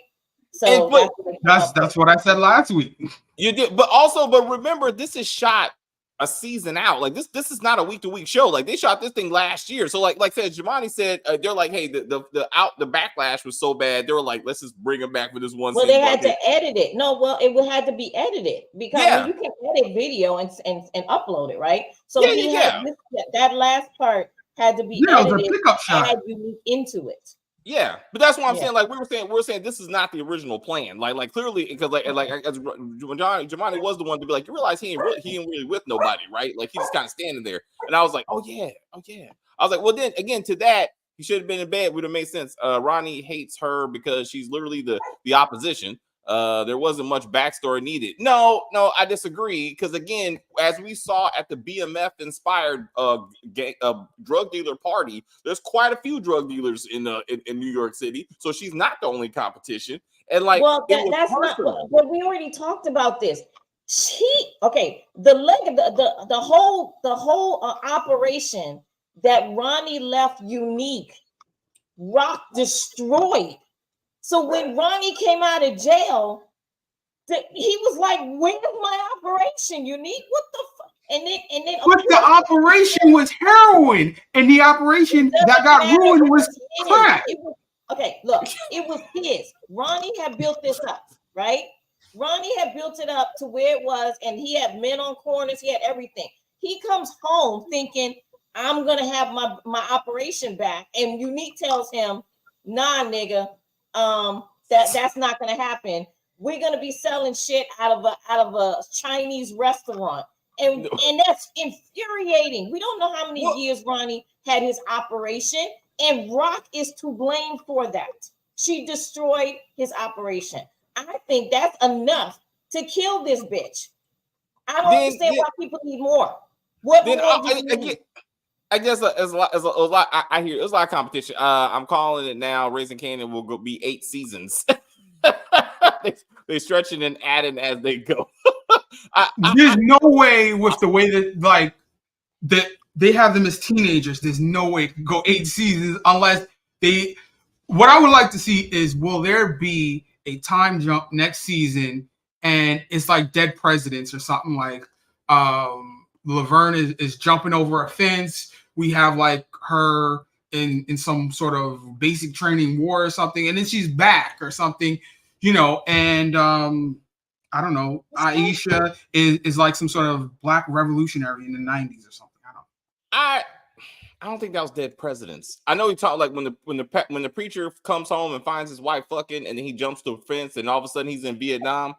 So that's what I said last week. You did, but remember, this is shot a season out. Like this is not a week-to-week show. Like they shot this thing last year. So like said, Jamani said, they're like, hey, the backlash was so bad. They were like, let's just bring him back for this one. Well, they had to edit it. No, well, it had to be edited because you can edit video and upload it, right? So that last part had to be edited and add Unique into it. Yeah, but that's what I'm saying. Like we were saying this is not the original plan. Like clearly, because like as Jamani was the one to be like, you realize he ain't really with nobody, right? Like he's just kind of standing there. And I was like, oh yeah. I was like, well then again to that, he should have been in bed. Would have made sense. Ronnie hates her because she's literally the opposition. There wasn't much backstory needed. No, I disagree. Because again, as we saw at the BMF inspired drug dealer party, there's quite a few drug dealers in New York City. So she's not the only competition. And like, well, that's personal. But we already talked about this. The whole operation that Ronnie left Unique, Rock destroyed. So when Ronnie came out of jail, he was like, "Where's my operation, Unique? What the fuck?" And then but the operation was heroin, and the operation that got ruined was crack. Okay, look, it was his. Ronnie had built this up, right? Ronnie had built it up to where it was, and he had men on corners, he had everything. He comes home thinking, I'm gonna have my operation back. And Unique tells him, nah, nigga, that's not gonna happen. We're gonna be selling shit out of a Chinese restaurant. And that's infuriating. We don't know how many years Ronnie had his operation, and Rock is to blame for that. She destroyed his operation. I think that's enough to kill this bitch. I don't understand why people need more. What more do you need? I guess there's a lot. I hear there's a lot of competition. I'm calling it now. Raising Kanan will be 8 seasons. They're stretching and adding as they go. There's no way with the way that they have them as teenagers. There's no way it could go 8 seasons unless they. What I would like to see is, will there be a time jump next season, and it's like Dead Presidents or something, like Laverne is jumping over a fence. We have like her in some sort of basic training war or something, and then she's back or something, and I don't know. Aisha is like some sort of black revolutionary in the 90s or something. I don't think that was Dead Presidents. I know he talked like when the preacher comes home and finds his wife fucking, and then he jumps to a fence, and all of a sudden he's in Vietnam.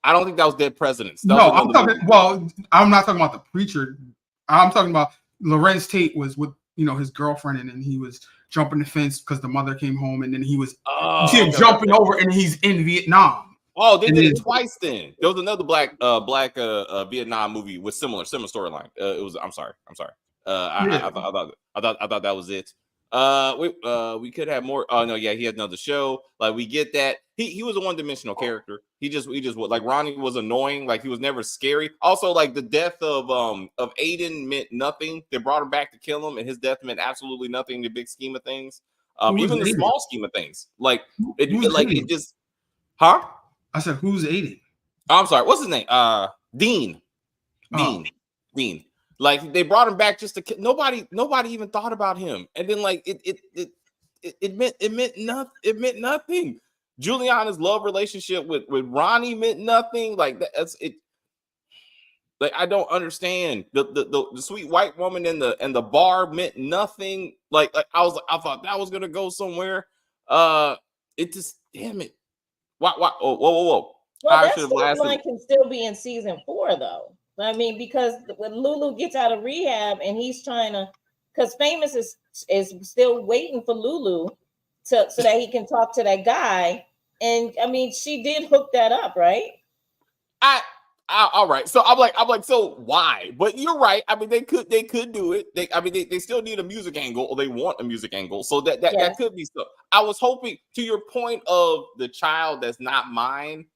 I don't think that was Dead Presidents. I'm not talking about the preacher. I'm talking about Lorenz Tate was with his girlfriend, and then he was jumping the fence because the mother came home, and then he was jumping over, and he's in Vietnam. Oh, they did it twice. Then there was another black Vietnam movie with similar storyline. It was. I'm sorry. I thought that was it. We could have more. Oh no, yeah, he had another show. Like, we get that he was a one-dimensional character. He just like Ronnie was annoying. Like, he was never scary. Also, like, the death of Aiden meant nothing. They brought him back to kill him, and his death meant absolutely nothing in the big scheme of things. Even the small scheme of things. Like it just. Huh? I said, who's Aiden? Oh, I'm sorry. What's his name? Dean. Dean. Like, they brought him back just to nobody even thought about him, and then like it meant nothing. Juliana's love relationship with Ronnie meant nothing. Like, that's it. Like, I don't understand. The sweet white woman in the bar meant nothing. Like I thought that was gonna go somewhere. It just, damn it. Why? Oh, whoa. Well, that storyline can still be in season 4 though. I mean, because when Lulu gets out of rehab and he's trying to, because Famous is still waiting for Lulu so that he can talk to that guy. And I mean, she did hook that up, right? All right. So I'm like, so why? But you're right. I mean, they could do it. They still need a music angle, or they want a music angle. So that could be so. I was hoping, to your point of the child that's not mine,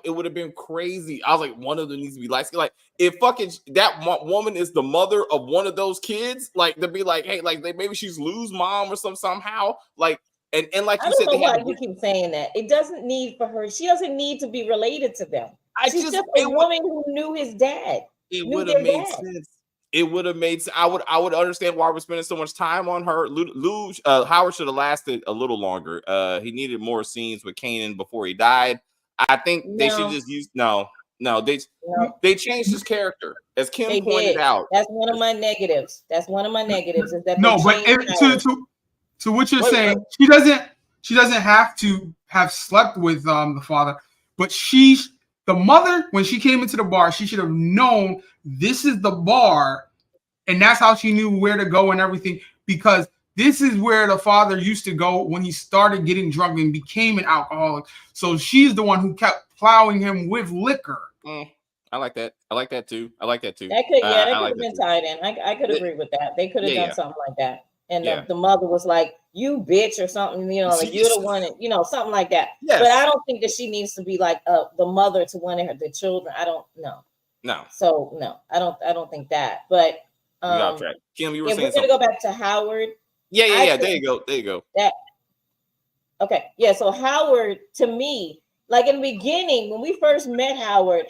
it would have been crazy. I was like, one of them needs to be light. Like, if fucking that woman is the mother of one of those kids, like, to be like, hey, like, maybe she's Lou's mom or somehow. Like, and like you said, I don't know why you keep saying that. It doesn't need for her. She doesn't need to be related to them. She's just a woman who knew his dad. It would have made sense. It would have made sense. I would understand why we're spending so much time on her. Howard should have lasted a little longer. He needed more scenes with Kanan before he died. I think they should just use they changed his character, as Kim pointed out. That's one of my negatives. Is that to what you're saying. She doesn't have to have slept with the father, but the mother, when she came into the bar, she should have known this is the bar, and that's how she knew where to go and everything, because This is where the father used to go when he started getting drunk and became an alcoholic. So she's the one who kept plowing him with liquor. I like that. I like that too. I like that too. That could, yeah, that could like have been tied in. I could agree with that. They could have done something like that. And the mother was like, "You bitch," or something, you know, like you're the one, you know, something like that. Yes. But I don't think that she needs to be like the mother to one of the children. I don't know. No. So no, I don't think that. But Kim, you were saying we're gonna go back to Howard. Yeah. There you go. That okay. Yeah. So Howard, to me, like in the beginning, when we first met Howard,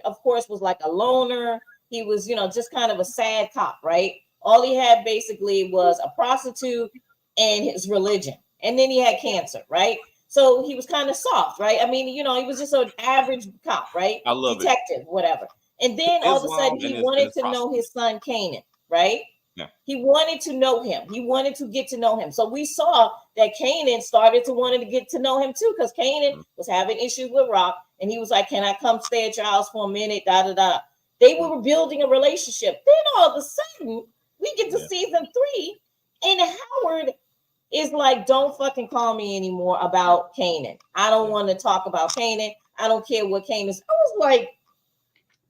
of course, was like a loner. He was, you know, just kind of a sad cop, right? All he had basically was a prostitute and his religion. And then he had cancer, right? So he was kind of soft, right? I mean, you know, he was just an average cop, right? I love Detective, whatever. And then all of a sudden he wanted to know his son, Kanan, right? Yeah. He wanted to know him. He wanted to get to know him. So we saw that Kanan started to want to get to know him too, because Kanan was having issues with Rock. And he was like, "Can I come stay at your house for a minute?" They were building a relationship. Then all of a sudden, we get to season 3, and Howard is like, "Don't fucking call me anymore about Kanan. I don't want to talk about Kanan. I don't care what Kanan is." I was like,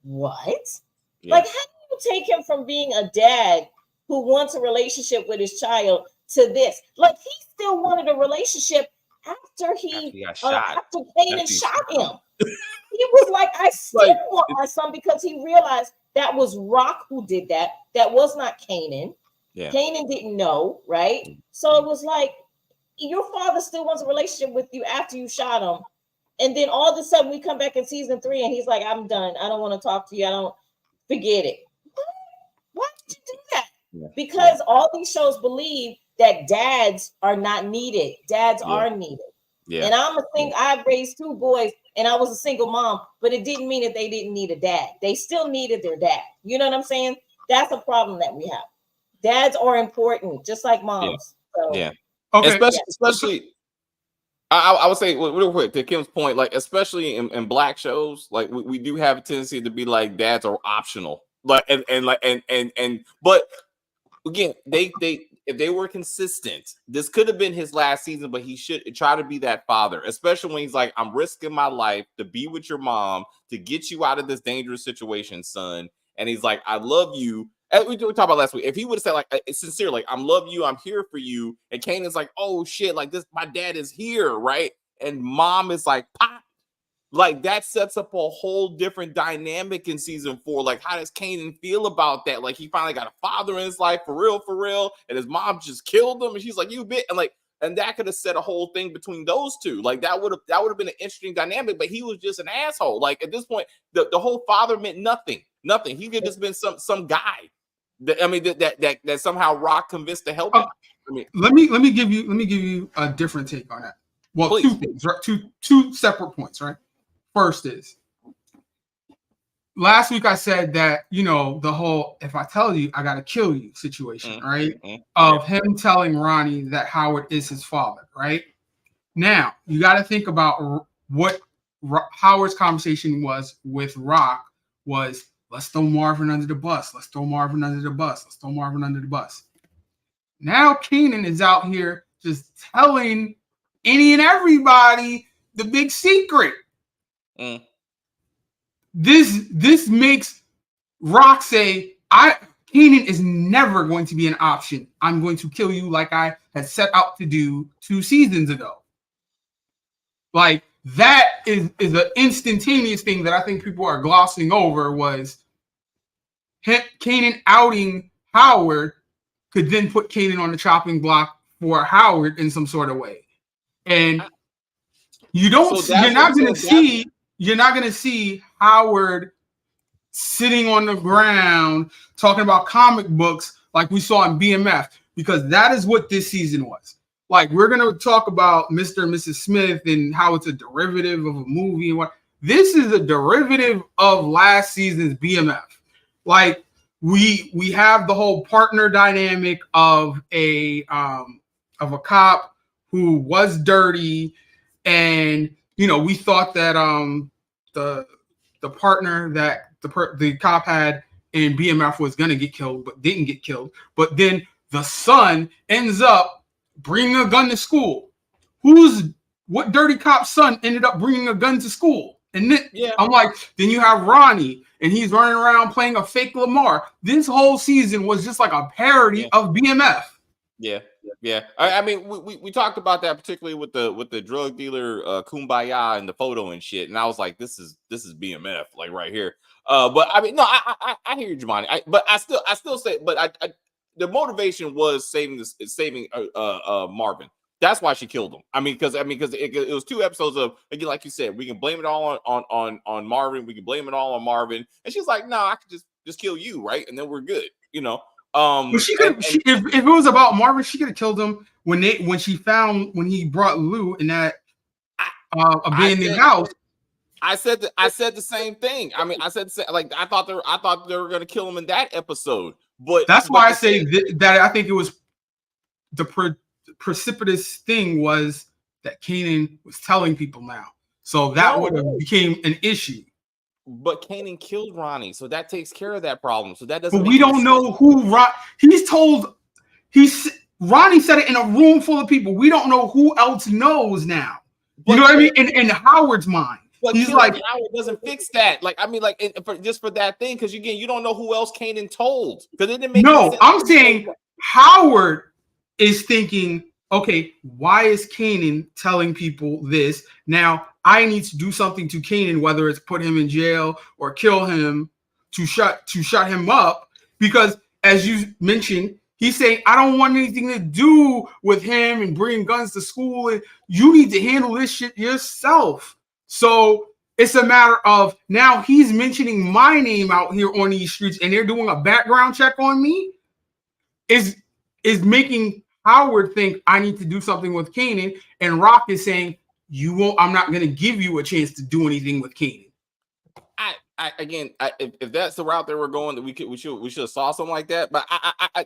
what? Yeah. Like, how do you take him from being a dad who wants a relationship with his child to this? Like, he still wanted a relationship after Kanan shot him. He was like, "I still want my son," because he realized that was Rock who did that. That was not Kanan. Yeah. Kanan didn't know, right? So it was like, your father still wants a relationship with you after you shot him. And then all of a sudden we come back in season 3 and he's like, "I'm done. I don't want to talk to you. I don't forget it." Why did you do that? Yeah. Because all these shows believe that dads are not needed. Dads are needed. Yeah. And I've raised 2 boys and I was a single mom, but it didn't mean that they didn't need a dad. They still needed their dad. You know what I'm saying? That's a problem that we have. Dads are important, just like moms. Yeah. So, okay. Especially I would say real quick to Kim's point, like especially in black shows, like we do have a tendency to be like dads are optional. Like but again, if they were consistent, this could have been his last season, but he should try to be that father, especially when he's like, "I'm risking my life to be with your mom to get you out of this dangerous situation, son." And he's like, "I love you." As we talked about last week, if he would have said like sincere, like, "I love you, I'm here for you," and Kanan's like, "Oh shit, like this, my dad is here," right? And mom is like, "Pop." Like that sets up a whole different dynamic in season 4. Like, how does Kanan feel about that? Like, he finally got a father in his life for real, and his mom just killed him, and she's like, "You bitch," and that could have set a whole thing between those two. Like that would have been an interesting dynamic. But he was just an asshole. Like at this point, the whole father meant nothing. He could just been some guy. That somehow Rock convinced to help him. I mean, let me give you a different take on that. Well, please. 2 things, right? Two separate points, right? First is, last week I said that, you know, the whole "if I tell you, I gotta kill you" situation, right? Of him telling Ronnie that Howard is his father, right? Now, you got to think about what Howard's conversation was with Rock was, "Let's throw Marvin under the bus. Let's throw Marvin under the bus. Let's throw Marvin under the bus." Now Kanan is out here just telling any and everybody the big secret. This makes Rock say, Kanan is never going to be an option. I'm going to kill you like I had set out to do 2 seasons ago. Like that is an instantaneous thing that I think people are glossing over. Was Kanan outing Howard could then put Kanan on the chopping block for Howard in some sort of way. And you're not going to see Howard sitting on the ground talking about comic books like we saw in BMF, because that is what this season was. Like, we're going to talk about Mr. and Mrs. Smith and how it's a derivative of a movie and what. This is a derivative of last season's BMF. Like, we have the whole partner dynamic of a cop who was dirty, and you know, we thought that the partner that the cop had in BMF was gonna get killed, but didn't get killed. But then the son ends up bringing a gun to school. What dirty cop's son ended up bringing a gun to school? And then I'm like, then you have Ronnie, and he's running around playing a fake Lamar. This whole season was just like a parody of BMF. Yeah. I mean, we talked about that particularly with the drug dealer Kumbaya and the photo and shit, and I was like, this is BMF like right here. But I mean, no, I hear you, Jemani. But I still say, but the motivation was saving Marvin. That's why she killed him. I mean, because it was 2 episodes of, again, like you said, we can blame it all on Marvin. We can blame it all on Marvin, and she's like, no, I could just kill you, right, and then we're good, you know. But if it was about Marvin, she could have killed him when he brought Lou in that abandoned house. I said the same thing. I mean, I said like I thought they were going to kill him in that episode, but that's why I say that I think it was the precipitous thing was that Kanan was telling people now, so that would have became an issue. But Kanan killed Ronnie, so that takes care of that problem. So that doesn't. But we don't know who Ronnie said it in a room full of people. We don't know who else knows now. You know what I mean? In Howard's mind, but he's like, Howard doesn't fix that. Like, I mean, like just for that thing, because again, you don't know who else Kanan told, because it didn't make no. sense. I'm saying Howard is thinking, okay, why is Kanan telling people this now? I need to do something to Kanan, whether it's put him in jail or kill him to shut him up. Because as you mentioned, he's saying, I don't want anything to do with him and bringing guns to school. And you need to handle this shit yourself. So it's a matter of now he's mentioning my name out here on these streets and they're doing a background check on me. Is making Howard think I need to do something with Kanan. And Rock is saying, you won't. I'm not going to give you a chance to do anything with Kanan. If that's the route that we're going, that we should have saw something like that. But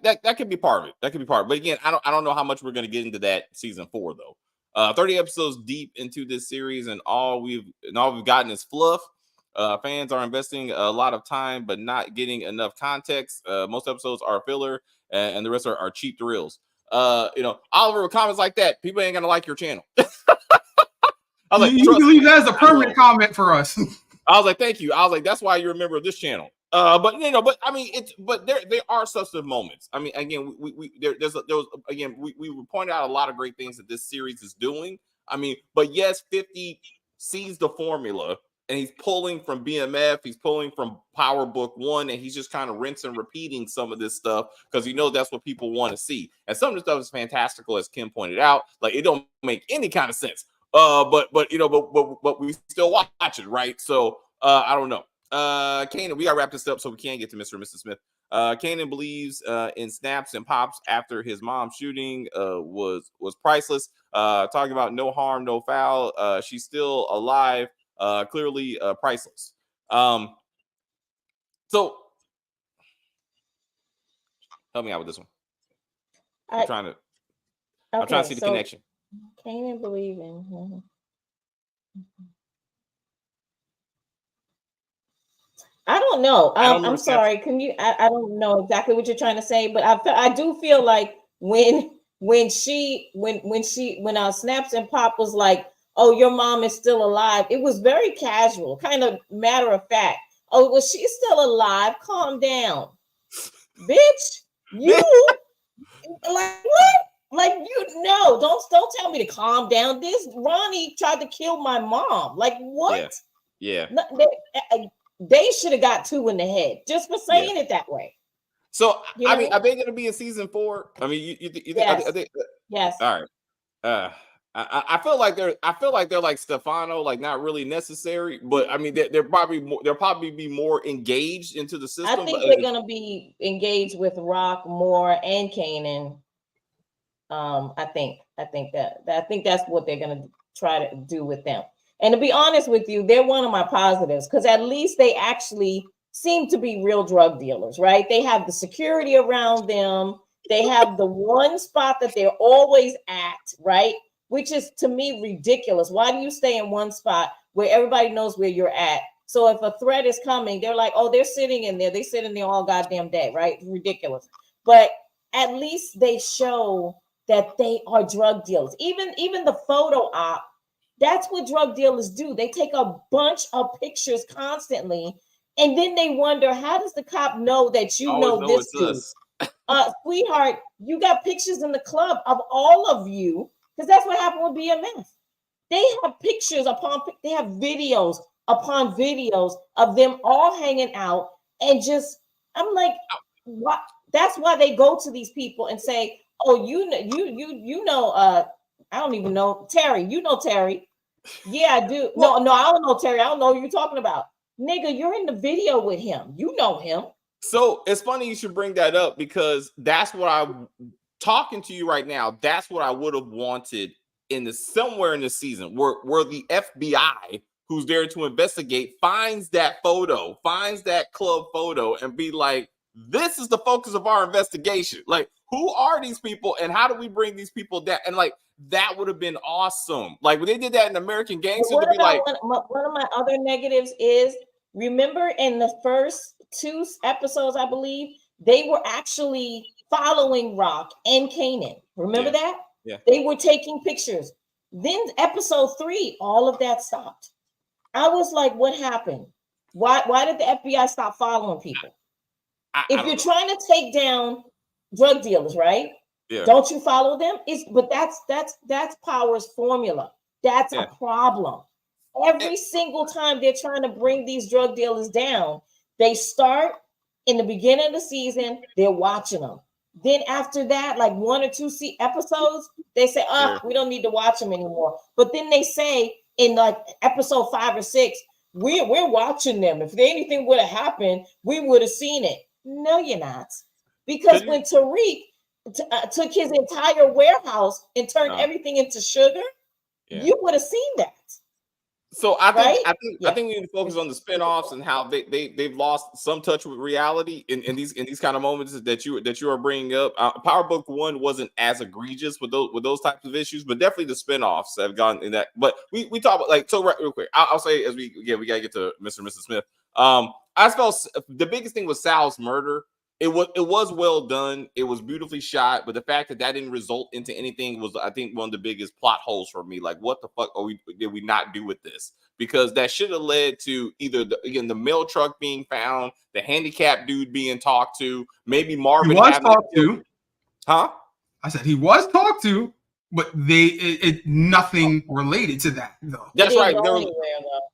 that could be part of it. That could be part of it. But again, I don't know how much we're going to get into that season 4 though. 30 episodes deep into this series, and all we've gotten is fluff. Fans are investing a lot of time, but not getting enough context. Most episodes are filler, and the rest are cheap thrills. Oliver, with comments like that, people ain't gonna like your channel. I was like, you can leave that as a permanent comment for us. I was like, thank you. I was like, that's why you're a member of this channel. But I mean, there are substantive moments. I mean, again, we pointed out a lot of great things that this series is doing. I mean, but yes, 50 sees the formula and he's pulling from BMF, he's pulling from Power Book 1, and he's just kind of rinsing and repeating some of this stuff because he knows that's what people want to see. And some of the stuff is fantastical, as Kim pointed out. Like, it don't make any kind of sense. But we still watch it, right? So I don't know. Kanan, we gotta wrap this up so we can't get to Mr. and Mrs. Smith. Kanan believes in snaps and pops after his mom's shooting was priceless. Talking about no harm, no foul. She's still alive. Clearly priceless. So help me out with this one. I'm trying to see the connection. Kanan believe in. I don't know. I'm sorry. Can you? I don't know exactly what you're trying to say, but I do feel like when Snaps and Pop was like, "Oh, your mom is still alive," it was very casual, kind of matter of fact. Oh, well, she's still alive. Calm down, bitch. You like what? Like, don't tell me to calm down. This Ronnie tried to kill my mom. Like, what? Yeah. They should have got 2 in the head just for saying it that way. So, I mean, are they going to be in season 4? I mean, you yes. Yes. All right. I feel like they're like Stefano, like not really necessary, but I mean, they'll probably be more engaged into the system. I think they're going to be engaged with Rock more and Kanan. I think that's what they're going to try to do with them. And to be honest with you, they're one of my positives because at least they actually seem to be real drug dealers, right? They have the security around them. They have the one spot that they're always at, right? Which is, to me, ridiculous. Why do you stay in one spot where everybody knows where you're at? So if a threat is coming, they're like, oh, they're sitting in there. They sit in there all goddamn day, right? Ridiculous. But at least they show that they are drug dealers. Even the photo op, that's what drug dealers do. They take a bunch of pictures constantly, and then they wonder, how does the cop know that you know this dude? Sweetheart, you got pictures in the club of all of you, because that's what happened with BMF. They have pictures they have videos upon videos of them all hanging out, and just, I'm like, what? That's why they go to these people and say, oh, you know, I don't even know Terry. You know Terry? Yeah, I do. No, I don't know Terry. I don't know who you're talking about. Nigga, you're in the video with him. You know him. So it's funny you should bring that up, because that's what I'm talking to you right now. That's what I would have wanted somewhere in the season where the FBI, who's there to investigate, finds that photo, finds that club photo, and be like, this is the focus of our investigation. Like, who are these people and how do we bring these people down? And like, that would have been awesome. Like when they did that in American Gangster, to be like, one of my other negatives is, remember in the first 2 episodes, I believe, they were actually following Rock and Kanan. Remember that? Yeah. They were taking pictures. Then episode 3, all of that stopped. I was like, what happened? Why did the FBI stop following people? If you're trying to take down drug dealers, right? Yeah. Don't you follow them? But that's Power's formula. That's a problem. Every single time they're trying to bring these drug dealers down, they start in the beginning of the season, they're watching them. Then after that, like 1 or 2 episodes, they say, we don't need to watch them anymore. But then they say in like episode 5 or 6, we're watching them. If anything would have happened, we would have seen it. No, you're not. Because when Tariq took his entire warehouse and turned everything into sugar, you would have seen that. So I think we need to focus on the spinoffs and how they've lost some touch with reality in these kind of moments that you are bringing up. Power Book 1 wasn't as egregious with those types of issues, but definitely the spinoffs have gone in that. But we talk about, like, so real quick. I'll say, as we gotta get to Mr. and Mrs. Smith. I felt the biggest thing was Sal's murder. It was well done. It was beautifully shot, but the fact that didn't result into anything was, I think, one of the biggest plot holes for me. Like, what the fuck did we not do with this? Because that should have led to either the mail truck being found, the handicapped dude being talked to, maybe Marvin was talked to. Huh? I said he was talked to, but nothing related to that though. That's right.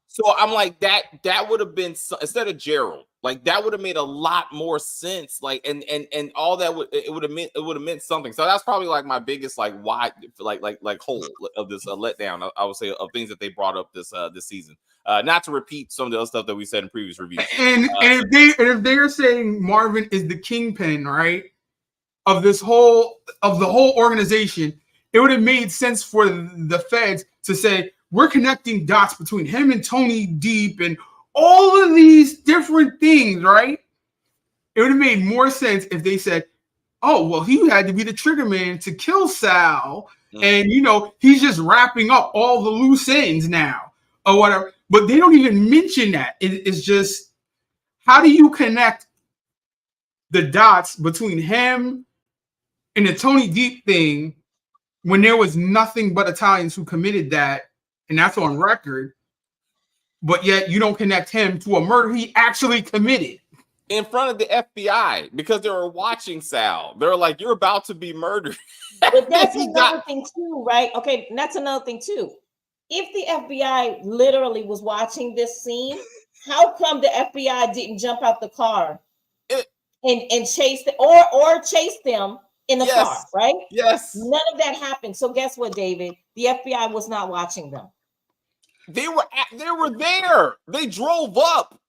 So I'm like, that would have been, instead of Gerald, like that would have made a lot more sense. Like, and all that would have meant something. So that's probably like my biggest like why like hole of this letdown. I would say, of things that they brought up this season. Not to repeat some of the other stuff that we said in previous reviews. And if they're saying Marvin is the kingpin, right, of the whole organization, it would have made sense for the feds to say, we're connecting dots between him and Tony Deep and all of these different things, right? It would have made more sense if they said, oh, well, he had to be the trigger man to kill Sal. And, he's just wrapping up all the loose ends now or whatever. But they don't even mention that. It's just, how do you connect the dots between him and the Tony Deep thing when there was nothing but Italians who committed that? And that's on record, but yet you don't connect him to a murder he actually committed in front of the FBI because they were watching Sal. They're like, "You're about to be murdered." But that's another thing too, right? Okay, that's another thing too. If the FBI literally was watching this scene, how come the FBI didn't jump out the car and chase them or chase them in the car, right? Yes. None of that happened. So guess what, David? The FBI was not watching them. They were there. They drove up.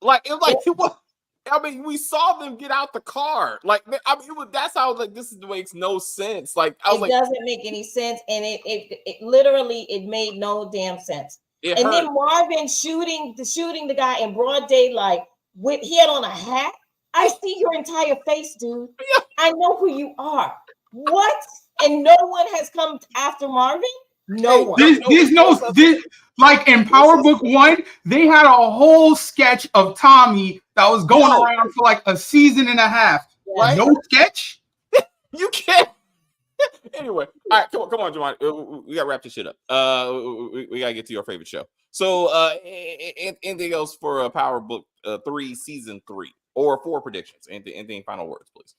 We saw them get out the car. That's how, like, this makes no sense. Like, it doesn't make any sense, and it literally made no damn sense. Then Marvin shooting the guy in broad daylight he had on a hat. I see your entire face, dude. Yeah. I know who you are. What? And no one has come after Marvin? No one. Like in Power Book 1, they had a whole sketch of Tommy that was going around for like a season and a half. Right? No sketch? You can't. Anyway, all right, come on, Juwan. We gotta wrap this shit up. We gotta get to your favorite show. So, anything else for Power Book 3 Season 3 or 4 predictions? Anything final words, please?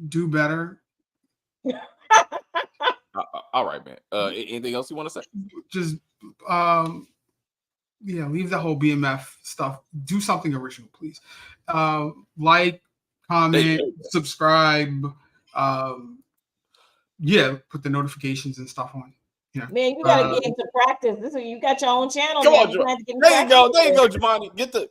Do better. All right, man. Anything else you want to say? Just leave the whole BMF stuff. Do something original, please. Like, comment, subscribe. Put the notifications and stuff on. Yeah. Man, you gotta get into practice. You got your own channel. Come man. on, there you go, Jamani. Get the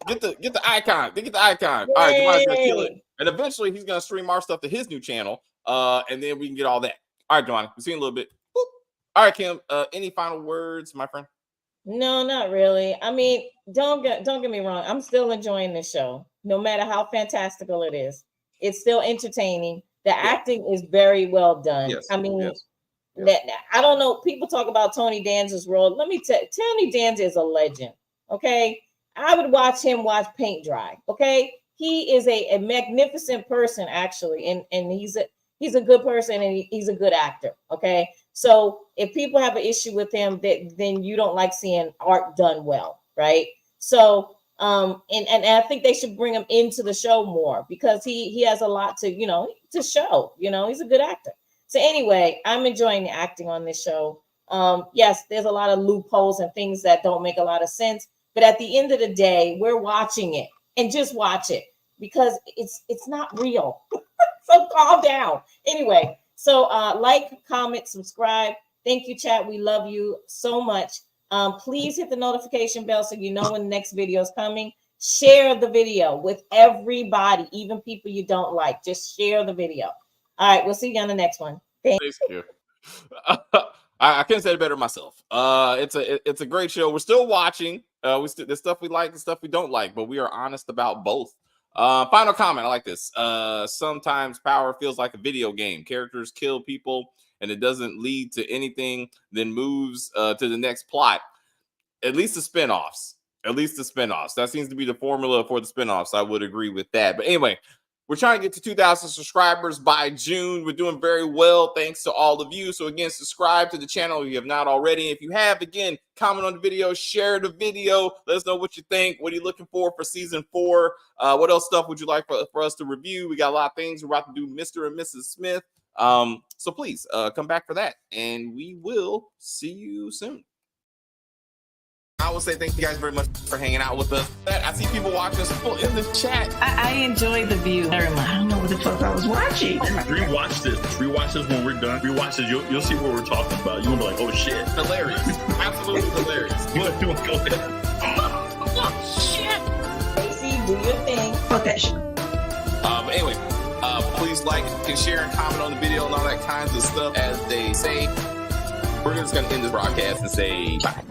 icon. Get the icon. All right, Jamani's gonna kill it, and eventually he's gonna stream our stuff to his new channel. And then we can get all that. All right, Jamani, we'll see you in a little bit. Boop. All right, Kim. Any final words, my friend? No, not really. I mean, don't get me wrong. I'm still enjoying this show, no matter how fantastical it is. It's still entertaining. The acting is very well done. Yes. I mean, I don't know. People talk about Tony Danza's role. Let me tell you, Tony Danza is a legend. Okay, I would watch him watch paint dry. Okay, he is a magnificent person, actually, and he's a good person and he's a good actor. Okay, so if people have an issue with him, then you don't like seeing art done well, right? So and I think they should bring him into the show more because he has a lot to show. He's a good actor. So anyway, I'm enjoying the acting on this show. Yes, there's a lot of loopholes and things that don't make a lot of sense, but at the end of the day, we're watching it and just watch it because it's not real. So calm down. Anyway, so like, comment, subscribe. Thank you, chat. We love you so much. Please hit the notification bell so you know when the next video is coming. Share the video with everybody, even people you don't like. Just share the video. All right, we'll see you on the next one. Thanks. I couldn't say it better myself. It's a great show. We're still watching. There's stuff we like and stuff we don't like, but we are honest about both. Final comment. I like this. Sometimes Power feels like a video game. Characters kill people and it doesn't lead to anything, then moves to the next plot. At least the spinoffs. That seems to be the formula for the spinoffs. I would agree with that. But anyway, we're trying to get to 2,000 subscribers by June. We're doing very well, thanks to all of you. So again, subscribe to the channel if you have not already. If you have, again, comment on the video, share the video. Let us know what you think. What are you looking for season 4? What else stuff would you like for us to review? We got a lot of things. We're about to do Mr. and Mrs. Smith. So please come back for that, and we will see you soon. I will say thank you guys very much for hanging out with us. I see people watching us in the chat. I enjoy the view very much. I don't know what the fuck I was watching. Rewatch this when we're done. Rewatch this. You'll see what we're talking about. You'll be like, oh shit. Hilarious. Absolutely hilarious. You want to go ahead? Oh shit. Stacey, do your thing. Fuck that shit. But anyway, please like and share and comment on the video and all that kinds of stuff. As they say, we're just going to end this broadcast and say bye.